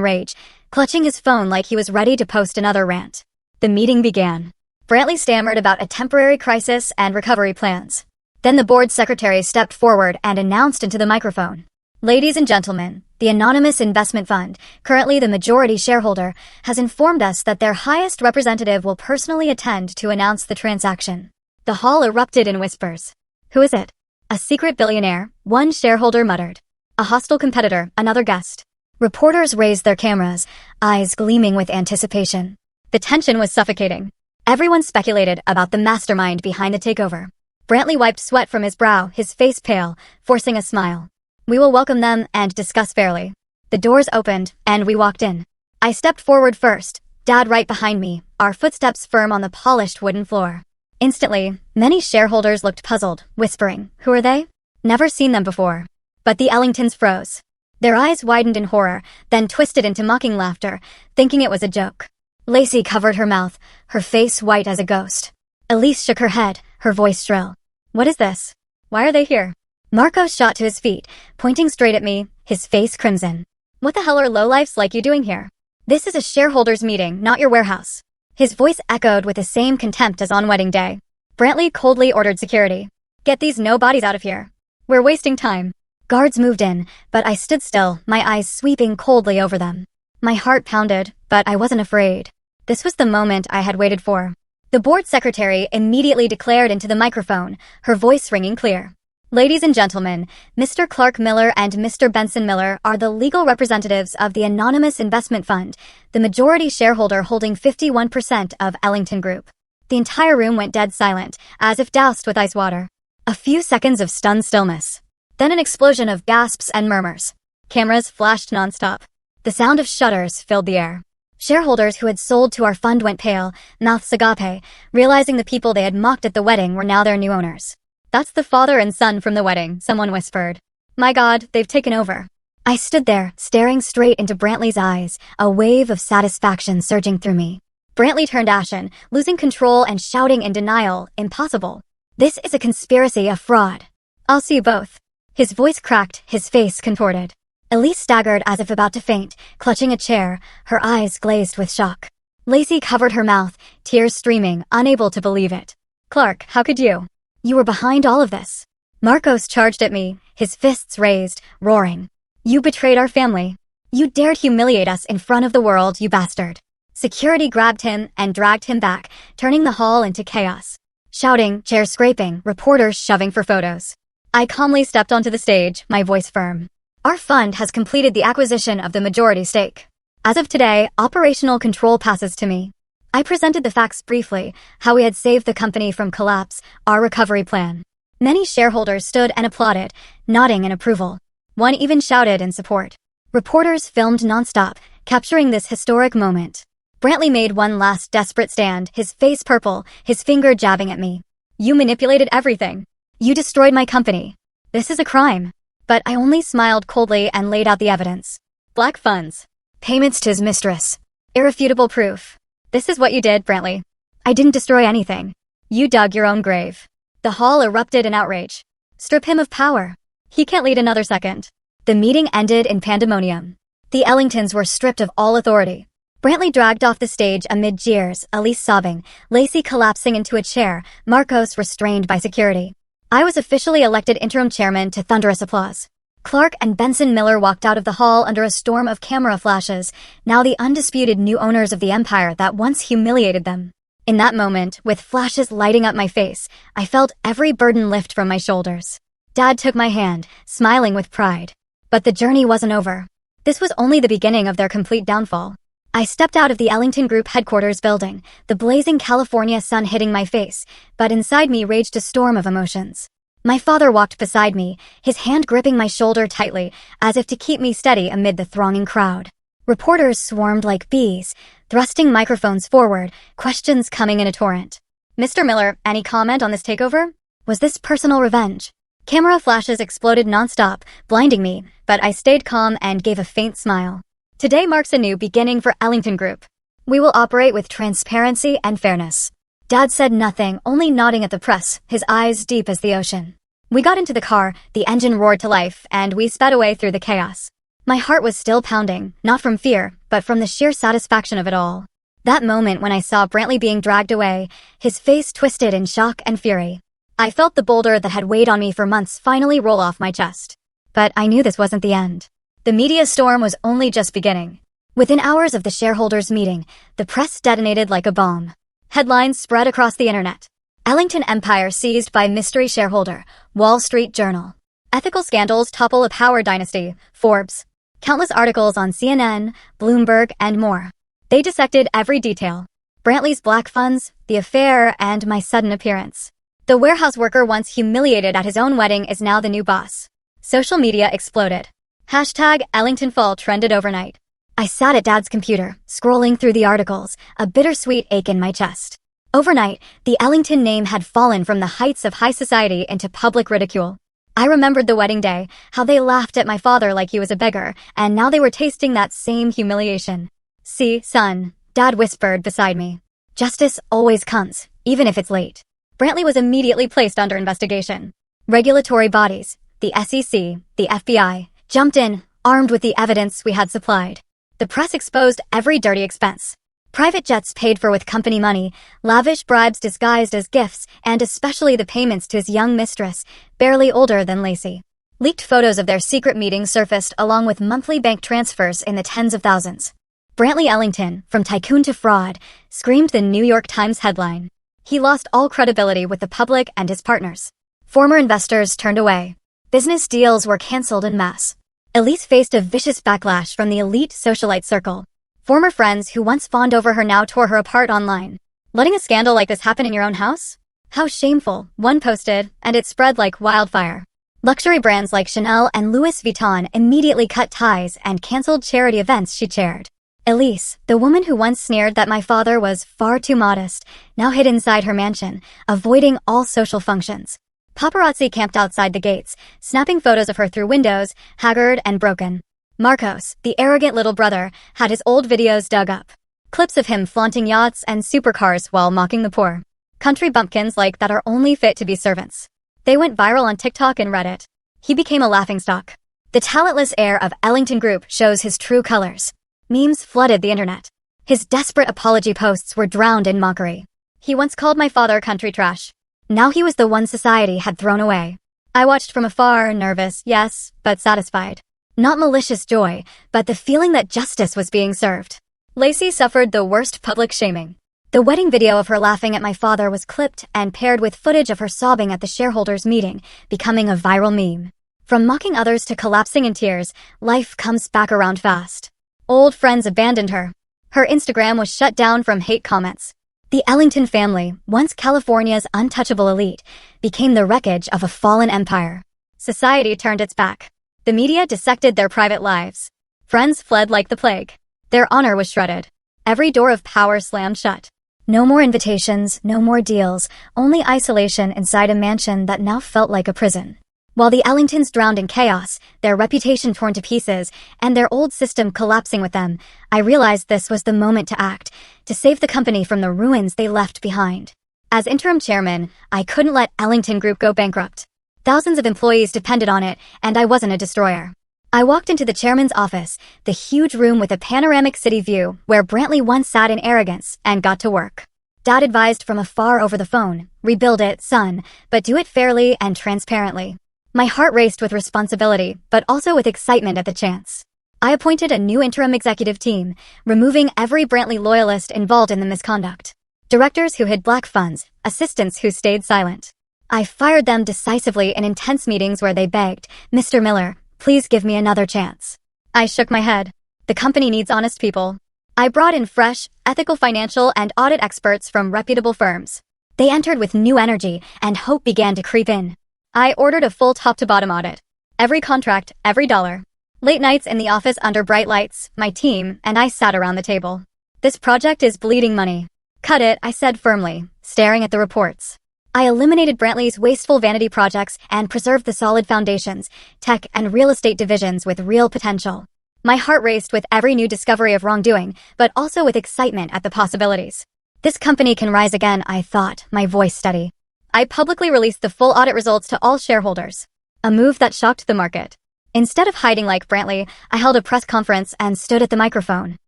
rage, clutching his phone like he was ready to post another rant. The meeting began. Brantley stammered about a temporary crisis and recovery plans. Then the board secretary stepped forward and announced into the microphone. "Ladies and gentlemen, the Anonymous Investment Fund, currently the majority shareholder, has informed us that their highest representative will personally attend to announce the transaction." The hall erupted in whispers. "Who is it?" "A secret billionaire," one shareholder muttered. "A hostile competitor," another guessed. Reporters raised their cameras, eyes gleaming with anticipation. The tension was suffocating. Everyone speculated about the mastermind behind the takeover. Brantley wiped sweat from his brow, his face pale, forcing a smile. "We will welcome them and discuss fairly." The doors opened, and we walked in. I stepped forward first, Dad right behind me, our footsteps firm on the polished wooden floor. Instantly, many shareholders looked puzzled, whispering, "Who are they? Never seen them before." But the Ellingtons froze. Their eyes widened in horror, then twisted into mocking laughter, thinking it was a joke. Lacey covered her mouth, her face white as a ghost. Elise shook her head, her voice shrill. "What is this? Why are they here?" Marco shot to his feet, pointing straight at me, his face crimson. "What the hell are lowlifes like you doing here? This is a shareholders meeting, not your warehouse." His voice echoed with the same contempt as on wedding day. Brantley coldly ordered security. "Get these nobodies out of here. We're wasting time." Guards moved in, but I stood still, my eyes sweeping coldly over them. My heart pounded, but I wasn't afraid. This was the moment I had waited for. The board secretary immediately declared into the microphone, her voice ringing clear. "Ladies and gentlemen, Mr. Clark Miller and Mr. Benson Miller are the legal representatives of the Anonymous Investment Fund, the majority shareholder holding 51% of Ellington Group." The entire room went dead silent, as if doused with ice water. A few seconds of stunned stillness. Then an explosion of gasps and murmurs. Cameras flashed nonstop. The sound of shutters filled the air. Shareholders who had sold to our fund went pale, mouths agape, realizing the people they had mocked at the wedding were now their new owners. "That's the father and son from the wedding," someone whispered. "My God, they've taken over." I stood there, staring straight into Brantley's eyes, a wave of satisfaction surging through me. Brantley turned ashen, losing control and shouting in denial, "Impossible. This is a conspiracy, a fraud. I'll see you both." His voice cracked, his face contorted. Elise staggered as if about to faint, clutching a chair, her eyes glazed with shock. Lacey covered her mouth, tears streaming, unable to believe it. "Clark, how could you? You were behind all of this." Marcos charged at me, his fists raised, roaring. "You betrayed our family. You dared humiliate us in front of the world, you bastard." Security grabbed him and dragged him back, turning the hall into chaos. Shouting, chairs scraping, reporters shoving for photos. I calmly stepped onto the stage, my voice firm. Our fund has completed the acquisition of the majority stake. As of today, operational control passes to me. I presented the facts briefly, how we had saved the company from collapse, our recovery plan. Many shareholders stood and applauded, nodding in approval. One even shouted in support. Reporters filmed nonstop, capturing this historic moment. Brantley made one last desperate stand, his face purple, his finger jabbing at me. You manipulated everything. You destroyed my company. This is a crime. But I only smiled coldly and laid out the evidence. Black funds. Payments to his mistress. Irrefutable proof. This is what you did, Brantley. I didn't destroy anything. You dug your own grave. The hall erupted in outrage. Strip him of power. He can't lead another second. The meeting ended in pandemonium. The Ellingtons were stripped of all authority. Brantley dragged off the stage amid jeers, Elise sobbing, Lacey collapsing into a chair, Marcos restrained by security. I was officially elected interim chairman to thunderous applause. Clark and Benson Miller walked out of the hall under a storm of camera flashes, now the undisputed new owners of the empire that once humiliated them. In that moment, with flashes lighting up my face, I felt every burden lift from my shoulders. Dad took my hand, smiling with pride. But the journey wasn't over. This was only the beginning of their complete downfall. I stepped out of the Ellington Group headquarters building, the blazing California sun hitting my face, but inside me raged a storm of emotions. My father walked beside me, his hand gripping my shoulder tightly, as if to keep me steady amid the thronging crowd. Reporters swarmed like bees, thrusting microphones forward, questions coming in a torrent. Mr. Miller, any comment on this takeover? Was this personal revenge? Camera flashes exploded nonstop, blinding me, but I stayed calm and gave a faint smile. Today marks a new beginning for Ellington Group. We will operate with transparency and fairness. Dad said nothing, only nodding at the press, his eyes deep as the ocean. We got into the car, the engine roared to life, and we sped away through the chaos. My heart was still pounding, not from fear, but from the sheer satisfaction of it all. That moment when I saw Brantley being dragged away, his face twisted in shock and fury. I felt the boulder that had weighed on me for months finally roll off my chest. But I knew this wasn't the end. The media storm was only just beginning. Within hours of the shareholders' meeting, the press detonated like a bomb. Headlines spread across the internet. Ellington Empire seized by mystery shareholder, Wall Street Journal. Ethical scandals topple a power dynasty, Forbes. Countless articles on CNN, Bloomberg, and more. They dissected every detail. Brantley's black funds, the affair, and my sudden appearance. The warehouse worker once humiliated at his own wedding is now the new boss. Social media exploded. Hashtag Ellington Fall trended overnight. I sat at Dad's computer, scrolling through the articles, a bittersweet ache in my chest. Overnight, the Ellington name had fallen from the heights of high society into public ridicule. I remembered the wedding day, how they laughed at my father like he was a beggar, and now they were tasting that same humiliation. See, son, Dad whispered beside me. Justice always comes, even if it's late. Brantley was immediately placed under investigation. Regulatory bodies, the SEC, the FBI, jumped in, armed with the evidence we had supplied. The press exposed every dirty expense. Private jets paid for with company money, lavish bribes disguised as gifts, and especially the payments to his young mistress, barely older than Lacey. Leaked photos of their secret meetings surfaced along with monthly bank transfers in the tens of thousands. Brantley Ellington, from tycoon to fraud, screamed the New York Times headline. He lost all credibility with the public and his partners. Former investors turned away. Business deals were canceled en masse. Elise faced a vicious backlash from the elite socialite circle. Former friends who once fawned over her now tore her apart online. Letting a scandal like this happen in your own house? How shameful, one posted, and it spread like wildfire. Luxury brands like Chanel and Louis Vuitton immediately cut ties and canceled charity events she chaired. Elise, the woman who once sneered that my father was far too modest, now hid inside her mansion, avoiding all social functions. Paparazzi camped outside the gates, snapping photos of her through windows, haggard and broken. Marcos, the arrogant little brother, had his old videos dug up. Clips of him flaunting yachts and supercars while mocking the poor. Country bumpkins like that are only fit to be servants. They went viral on TikTok and Reddit. He became a laughingstock. The talentless heir of Ellington Group shows his true colors. Memes flooded the internet. His desperate apology posts were drowned in mockery. He once called my father country trash. Now he was the one society had thrown away. I watched from afar, nervous, yes, but satisfied. Not malicious joy, but the feeling that justice was being served. Lacey suffered the worst public shaming. The wedding video of her laughing at my father was clipped and paired with footage of her sobbing at the shareholders' meeting, becoming a viral meme. From mocking others to collapsing in tears, life comes back around fast. Old friends abandoned her. Her Instagram was shut down from hate comments. The Ellington family, once California's untouchable elite, became the wreckage of a fallen empire. Society turned its back. The media dissected their private lives. Friends fled like the plague. Their honor was shredded. Every door of power slammed shut. No more invitations, no more deals, only isolation inside a mansion that now felt like a prison. While the Ellingtons drowned in chaos, their reputation torn to pieces, and their old system collapsing with them, I realized this was the moment to act, to save the company from the ruins they left behind. As interim chairman, I couldn't let Ellington Group go bankrupt. Thousands of employees depended on it, and I wasn't a destroyer. I walked into the chairman's office, the huge room with a panoramic city view where Brantley once sat in arrogance, and got to work. Dad advised from afar over the phone, "Rebuild it, son, but do it fairly and transparently." My heart raced with responsibility, but also with excitement at the chance. I appointed a new interim executive team, removing every Brantley loyalist involved in the misconduct. Directors who hid black funds, assistants who stayed silent. I fired them decisively in intense meetings where they begged, "Mr. Miller, please give me another chance." I shook my head. The company needs honest people. I brought in fresh, ethical financial and audit experts from reputable firms. They entered with new energy, and hope began to creep in. I ordered a full top-to-bottom audit. Every contract, every dollar. Late nights in the office under bright lights, my team and I sat around the table. "This project is bleeding money." "Cut it," I said firmly, staring at the reports. I eliminated Brantley's wasteful vanity projects and preserved the solid foundations, tech and real estate divisions with real potential. My heart raced with every new discovery of wrongdoing, but also with excitement at the possibilities. This company can rise again, I thought, my voice steady. I publicly released the full audit results to all shareholders. A move that shocked the market. Instead of hiding like Brantley, I held a press conference and stood at the microphone.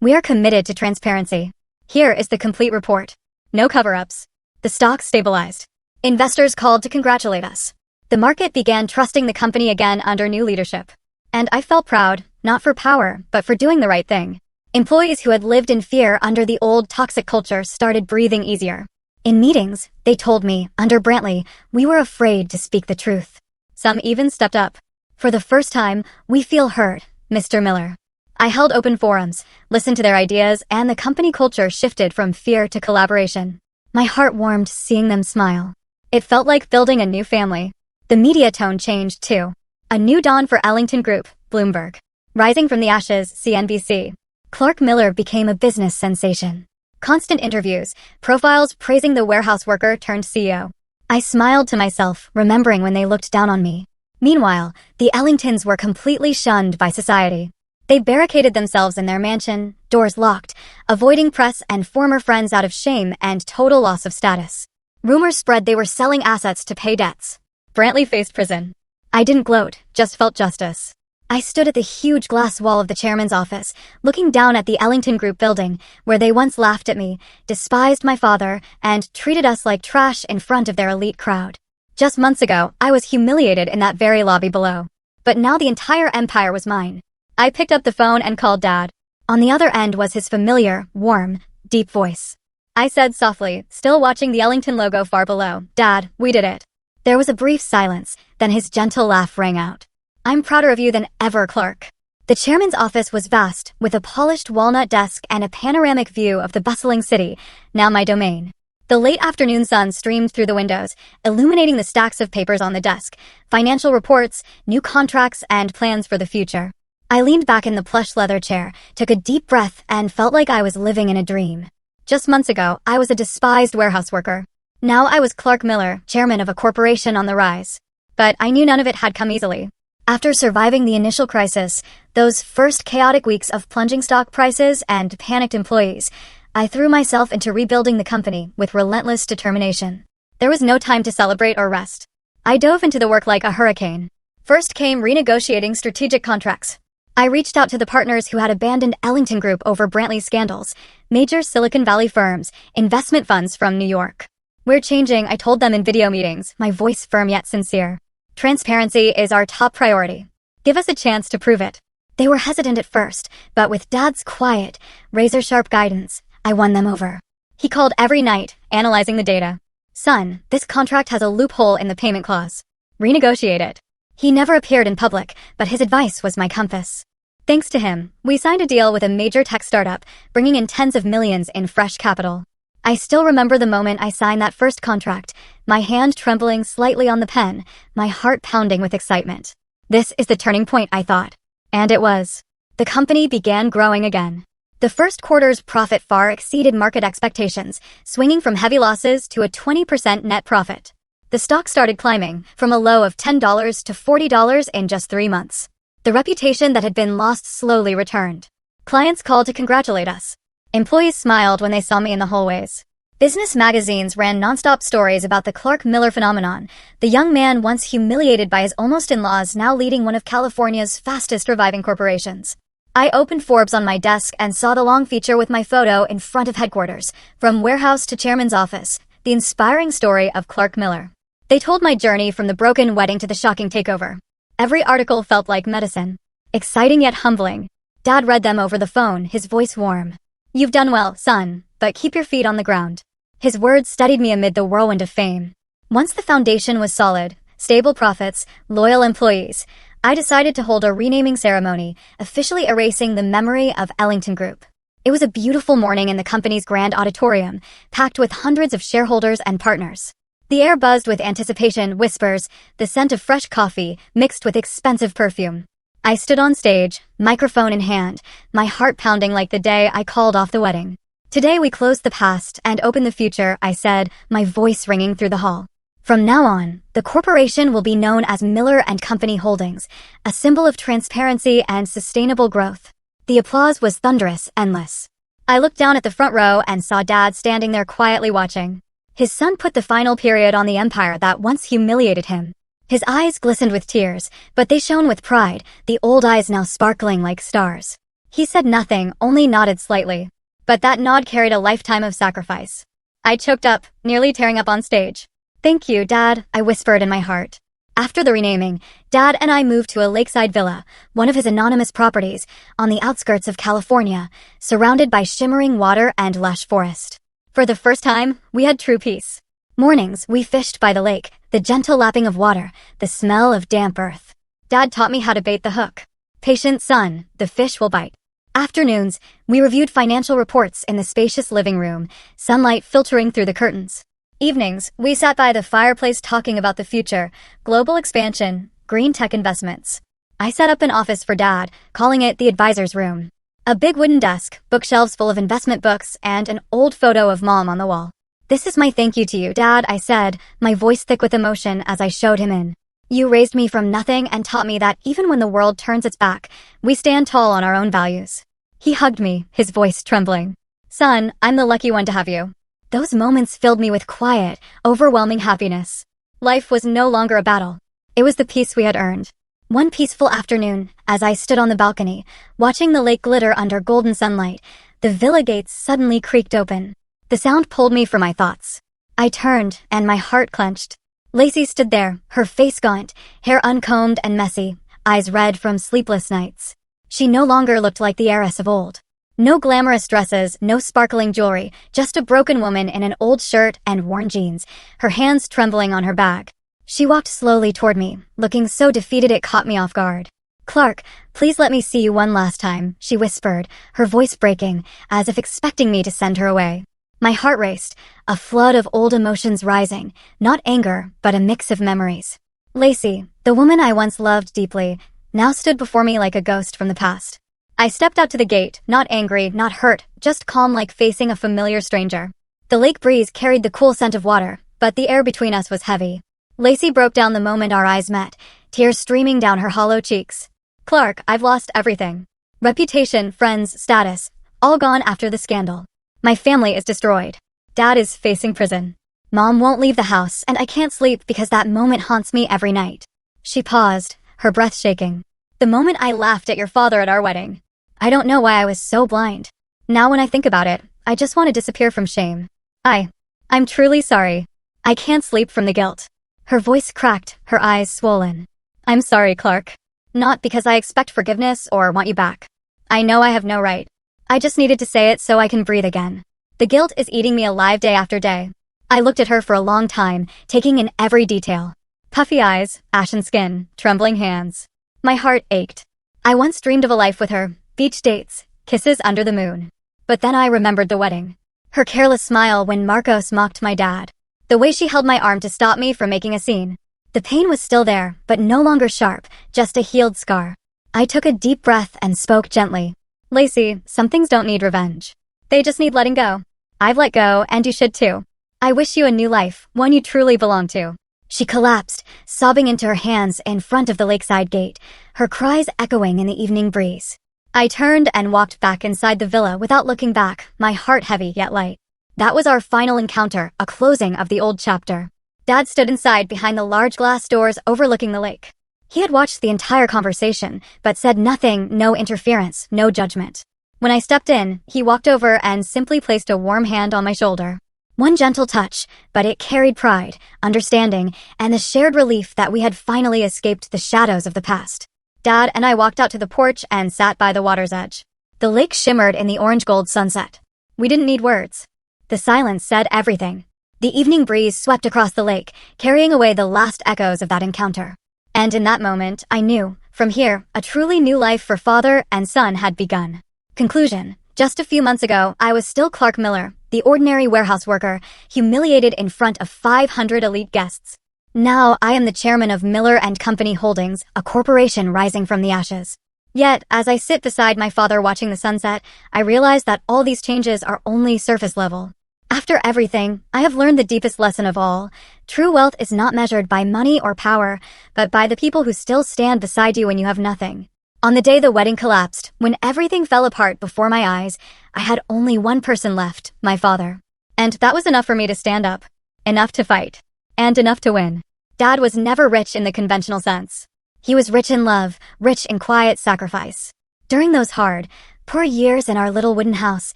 "We are committed to transparency. Here is the complete report. No cover-ups." The stock stabilized. Investors called to congratulate us. The market began trusting the company again under new leadership. And I felt proud, not for power, but for doing the right thing. Employees who had lived in fear under the old toxic culture started breathing easier. In meetings, they told me, under Brantley, we were afraid to speak the truth. Some even stepped up. "For the first time, we feel heard, Mr. Miller." I held open forums, listened to their ideas, and the company culture shifted from fear to collaboration. My heart warmed seeing them smile. It felt like building a new family. The media tone changed too. A new dawn for Ellington Group, Bloomberg. Rising from the ashes, CNBC. Clark Miller became a business sensation. Constant interviews, profiles praising the warehouse worker turned CEO. I smiled to myself, remembering when they looked down on me. Meanwhile, the Ellingtons were completely shunned by society. They barricaded themselves in their mansion, doors locked, avoiding press and former friends out of shame and total loss of status. Rumors spread they were selling assets to pay debts. Brantley faced prison. I didn't gloat, just felt justice. I stood at the huge glass wall of the chairman's office, looking down at the Ellington Group building, where they once laughed at me, despised my father, and treated us like trash in front of their elite crowd. Just months ago, I was humiliated in that very lobby below. But now the entire empire was mine. I picked up the phone and called Dad. On the other end was his familiar, warm, deep voice. I said softly, still watching the Ellington logo far below, "Dad, we did it." There was a brief silence, then his gentle laugh rang out. "I'm prouder of you than ever, Clark." The chairman's office was vast, with a polished walnut desk and a panoramic view of the bustling city, now my domain. The late afternoon sun streamed through the windows, illuminating the stacks of papers on the desk, financial reports, new contracts, and plans for the future. I leaned back in the plush leather chair, took a deep breath, and felt like I was living in a dream. Just months ago, I was a despised warehouse worker. Now I was Clark Miller, chairman of a corporation on the rise. But I knew none of it had come easily. After surviving the initial crisis, those first chaotic weeks of plunging stock prices and panicked employees, I threw myself into rebuilding the company with relentless determination. There was no time to celebrate or rest. I dove into the work like a hurricane. First came renegotiating strategic contracts. I reached out to the partners who had abandoned Ellington Group over Brantley's scandals, major Silicon Valley firms, investment funds from New York. "We're changing," I told them in video meetings, my voice firm yet sincere. "Transparency is our top priority. Give us a chance to prove it." They were hesitant at first, but with Dad's quiet, razor-sharp guidance, I won them over. He called every night, analyzing the data. "Son, this contract has a loophole in the payment clause. Renegotiate it." He never appeared in public, but his advice was my compass. Thanks to him, we signed a deal with a major tech startup, bringing in tens of millions in fresh capital. I still remember the moment I signed that first contract, my hand trembling slightly on the pen, my heart pounding with excitement. This is the turning point, I thought. And it was. The company began growing again. The first quarter's profit far exceeded market expectations, swinging from heavy losses to a 20% net profit. The stock started climbing, from a low of $10 to $40 in just 3 months. The reputation that had been lost slowly returned. Clients called to congratulate us. Employees smiled when they saw me in the hallways. Business magazines ran nonstop stories about the Clark Miller phenomenon, the young man once humiliated by his almost-in-laws now leading one of California's fastest reviving corporations. I opened Forbes on my desk and saw the long feature with my photo in front of headquarters, from warehouse to chairman's office, the inspiring story of Clark Miller. They told my journey from the broken wedding to the shocking takeover. Every article felt like medicine. Exciting yet humbling. Dad read them over the phone, his voice warm. "You've done well, son, but keep your feet on the ground." His words steadied me amid the whirlwind of fame. Once the foundation was solid, stable profits, loyal employees, I decided to hold a renaming ceremony, officially erasing the memory of Ellington Group. It was a beautiful morning in the company's grand auditorium, packed with hundreds of shareholders and partners. The air buzzed with anticipation, whispers, the scent of fresh coffee mixed with expensive perfume. I stood on stage, microphone in hand, my heart pounding like the day I called off the wedding. "Today we close the past and open the future," I said, my voice ringing through the hall. "From now on, the corporation will be known as Miller and Company Holdings, a symbol of transparency and sustainable growth." The applause was thunderous, endless. I looked down at the front row and saw Dad standing there quietly watching. His son put the final period on the empire that once humiliated him. His eyes glistened with tears, but they shone with pride, the old eyes now sparkling like stars. He said nothing, only nodded slightly. But that nod carried a lifetime of sacrifice. I choked up, nearly tearing up on stage. "Thank you, Dad," I whispered in my heart. After the renaming, Dad and I moved to a lakeside villa, one of his anonymous properties, on the outskirts of California, surrounded by shimmering water and lush forest. For the first time, we had true peace. Mornings, we fished by the lake, the gentle lapping of water, the smell of damp earth. Dad taught me how to bait the hook. "Patient, son, the fish will bite." Afternoons, we reviewed financial reports in the spacious living room, sunlight filtering through the curtains. Evenings, we sat by the fireplace talking about the future, global expansion, green tech investments. I set up an office for Dad, calling it the advisor's room. A big wooden desk, bookshelves full of investment books, and an old photo of Mom on the wall. "This is my thank you to you, Dad," I said, my voice thick with emotion as I showed him in. "You raised me from nothing and taught me that even when the world turns its back, we stand tall on our own values." He hugged me, his voice trembling. "Son, I'm the lucky one to have you." Those moments filled me with quiet, overwhelming happiness. Life was no longer a battle. It was the peace we had earned. One peaceful afternoon, as I stood on the balcony, watching the lake glitter under golden sunlight, the villa gates suddenly creaked open. The sound pulled me from my thoughts. I turned, and my heart clenched. Lacey stood there, her face gaunt, hair uncombed and messy, eyes red from sleepless nights. She no longer looked like the heiress of old. No glamorous dresses, no sparkling jewelry, just a broken woman in an old shirt and worn jeans, her hands trembling on her bag. She walked slowly toward me, looking so defeated it caught me off guard. "Clark, please let me see you one last time," she whispered, her voice breaking, as if expecting me to send her away. My heart raced, a flood of old emotions rising, not anger, but a mix of memories. Lacey, the woman I once loved deeply, now stood before me like a ghost from the past. I stepped out to the gate, not angry, not hurt, just calm like facing a familiar stranger. The lake breeze carried the cool scent of water, but the air between us was heavy. Lacey broke down the moment our eyes met, tears streaming down her hollow cheeks. "Clark, I've lost everything. Reputation, friends, status, all gone after the scandal. My family is destroyed. Dad is facing prison. Mom won't leave the house, and I can't sleep because that moment haunts me every night." She paused, her breath shaking. "The moment I laughed at your father at our wedding. I don't know why I was so blind. Now when I think about it, I just want to disappear from shame. I'm truly sorry. I can't sleep from the guilt." Her voice cracked, her eyes swollen. "I'm sorry, Clark. Not because I expect forgiveness or want you back. I know I have no right. I just needed to say it so I can breathe again. The guilt is eating me alive day after day. I looked at her for a long time, taking in every detail. Puffy eyes, ashen skin, trembling hands. My heart ached. I once dreamed of a life with her, beach dates, kisses under the moon. But then I remembered the wedding. Her careless smile when Marcos mocked my dad. The way she held my arm to stop me from making a scene. The pain was still there, but no longer sharp, just a healed scar. I took a deep breath and spoke gently. Lacey, some things don't need revenge. They just need letting go. I've let go, and you should too. I wish you a new life, one you truly belong to. She collapsed, sobbing into her hands in front of the lakeside gate, her cries echoing in the evening breeze. I turned and walked back inside the villa without looking back, my heart heavy yet light. That was our final encounter, a closing of the old chapter. Dad stood inside behind the large glass doors overlooking the lake. He had watched the entire conversation, but said nothing, no interference, no judgment. When I stepped in, he walked over and simply placed a warm hand on my shoulder. One gentle touch, but it carried pride, understanding, and the shared relief that we had finally escaped the shadows of the past. Dad and I walked out to the porch and sat by the water's edge. The lake shimmered in the orange-gold sunset. We didn't need words. The silence said everything. The evening breeze swept across the lake, carrying away the last echoes of that encounter. And in that moment, I knew, from here, a truly new life for father and son had begun. Conclusion. Just a few months ago, I was still Clark Miller, the ordinary warehouse worker, humiliated in front of 500 elite guests. Now, I am the chairman of Miller and Company Holdings, a corporation rising from the ashes. Yet, as I sit beside my father watching the sunset, I realize that all these changes are only surface level. After everything, I have learned the deepest lesson of all. True wealth is not measured by money or power, but by the people who still stand beside you when you have nothing. On the day the wedding collapsed, when everything fell apart before my eyes, I had only one person left, my father. And that was enough for me to stand up. Enough to fight. And enough to win. Dad was never rich in the conventional sense. He was rich in love, rich in quiet sacrifice. During those hard, poor years in our little wooden house,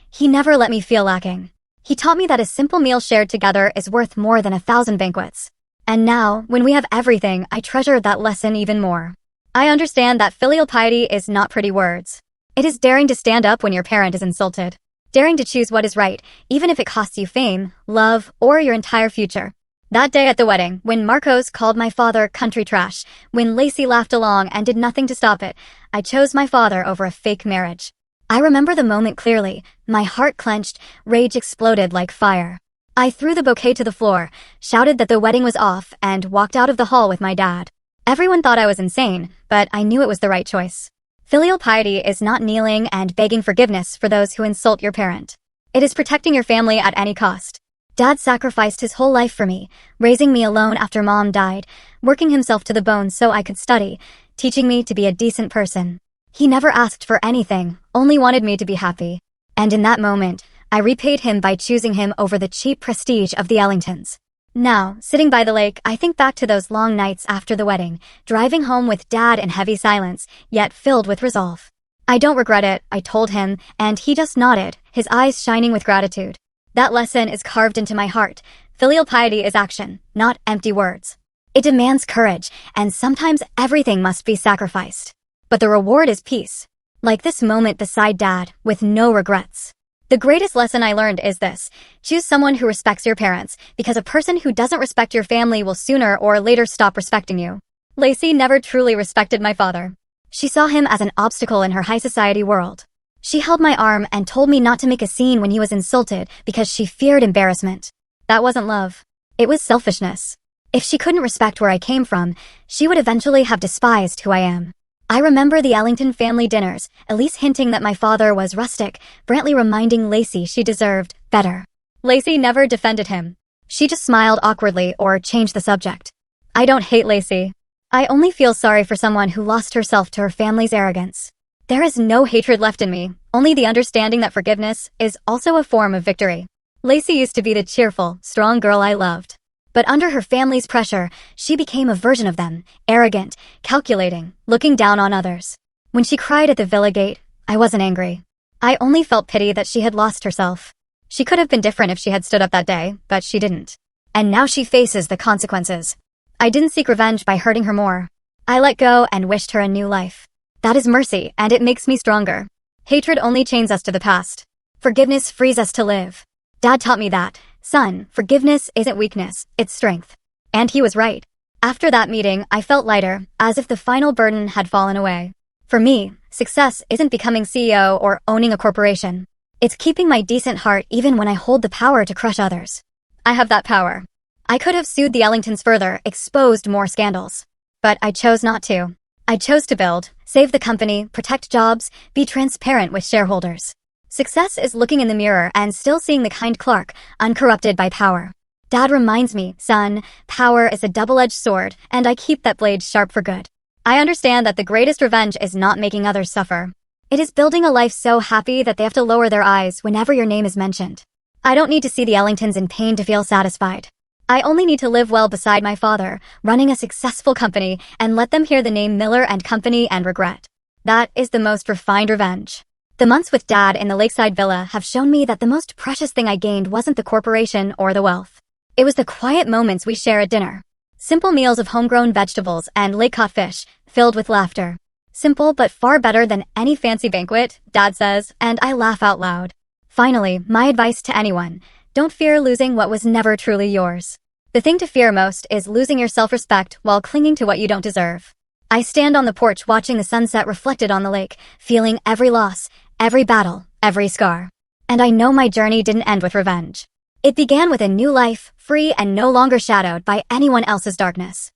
he never let me feel lacking. He taught me that a simple meal shared together is worth more than 1,000 banquets. And now, when we have everything, I treasure that lesson even more. I understand that filial piety is not pretty words. It is daring to stand up when your parent is insulted. Daring to choose what is right, even if it costs you fame, love, or your entire future. That day at the wedding, when Marcos called my father country trash, when Lacey laughed along and did nothing to stop it, I chose my father over a fake marriage. I remember the moment clearly. My heart clenched, rage exploded like fire. I threw the bouquet to the floor, shouted that the wedding was off, and walked out of the hall with my dad. Everyone thought I was insane, but I knew it was the right choice. Filial piety is not kneeling and begging forgiveness for those who insult your parent. It is protecting your family at any cost. Dad sacrificed his whole life for me, raising me alone after Mom died, working himself to the bone so I could study, teaching me to be a decent person. He never asked for anything, only wanted me to be happy. And in that moment, I repaid him by choosing him over the cheap prestige of the Ellingtons. Now, sitting by the lake, I think back to those long nights after the wedding, driving home with Dad in heavy silence, yet filled with resolve. I don't regret it, I told him, and he just nodded, his eyes shining with gratitude. That lesson is carved into my heart. Filial piety is action, not empty words. It demands courage, and sometimes everything must be sacrificed. But the reward is peace. Like this moment beside Dad, with no regrets. The greatest lesson I learned is this: choose someone who respects your parents, because a person who doesn't respect your family will sooner or later stop respecting you. Lacey never truly respected my father. She saw him as an obstacle in her high society world. She held my arm and told me not to make a scene when he was insulted because she feared embarrassment. That wasn't love. It was selfishness. If she couldn't respect where I came from, she would eventually have despised who I am. I remember the Ellington family dinners, Elise hinting that my father was rustic, Brantley reminding Lacey she deserved better. Lacey never defended him. She just smiled awkwardly or changed the subject. I don't hate Lacey. I only feel sorry for someone who lost herself to her family's arrogance. There is no hatred left in me, only the understanding that forgiveness is also a form of victory. Lacey used to be the cheerful, strong girl I loved. But under her family's pressure, she became a version of them, arrogant, calculating, looking down on others. When she cried at the villa gate, I wasn't angry. I only felt pity that she had lost herself. She could have been different if she had stood up that day, but she didn't. And now she faces the consequences. I didn't seek revenge by hurting her more. I let go and wished her a new life. That is mercy, and it makes me stronger. Hatred only chains us to the past. Forgiveness frees us to live. Dad taught me that, son, forgiveness isn't weakness, it's strength. And he was right. After that meeting, I felt lighter, as if the final burden had fallen away. For me, success isn't becoming CEO or owning a corporation. It's keeping my decent heart even when I hold the power to crush others. I have that power. I could have sued the Ellingtons further, exposed more scandals. But I chose not to. I chose to build, save the company, protect jobs, be transparent with shareholders. Success is looking in the mirror and still seeing the kind Clark, uncorrupted by power. Dad reminds me, son, power is a double-edged sword, and I keep that blade sharp for good. I understand that the greatest revenge is not making others suffer. It is building a life so happy that they have to lower their eyes whenever your name is mentioned. I don't need to see the Ellingtons in pain to feel satisfied. I only need to live well beside my father, running a successful company, and let them hear the name Miller and Company and regret. That is the most refined revenge. The months with Dad in the lakeside villa have shown me that the most precious thing I gained wasn't the corporation or the wealth. It was the quiet moments we share at dinner. Simple meals of homegrown vegetables and lake-caught fish, filled with laughter. Simple but far better than any fancy banquet, Dad says, and I laugh out loud. Finally, my advice to anyone: don't fear losing what was never truly yours. The thing to fear most is losing your self-respect while clinging to what you don't deserve. I stand on the porch watching the sunset reflected on the lake, feeling every loss, every battle, every scar. And I know my journey didn't end with revenge. It began with a new life, free and no longer shadowed by anyone else's darkness.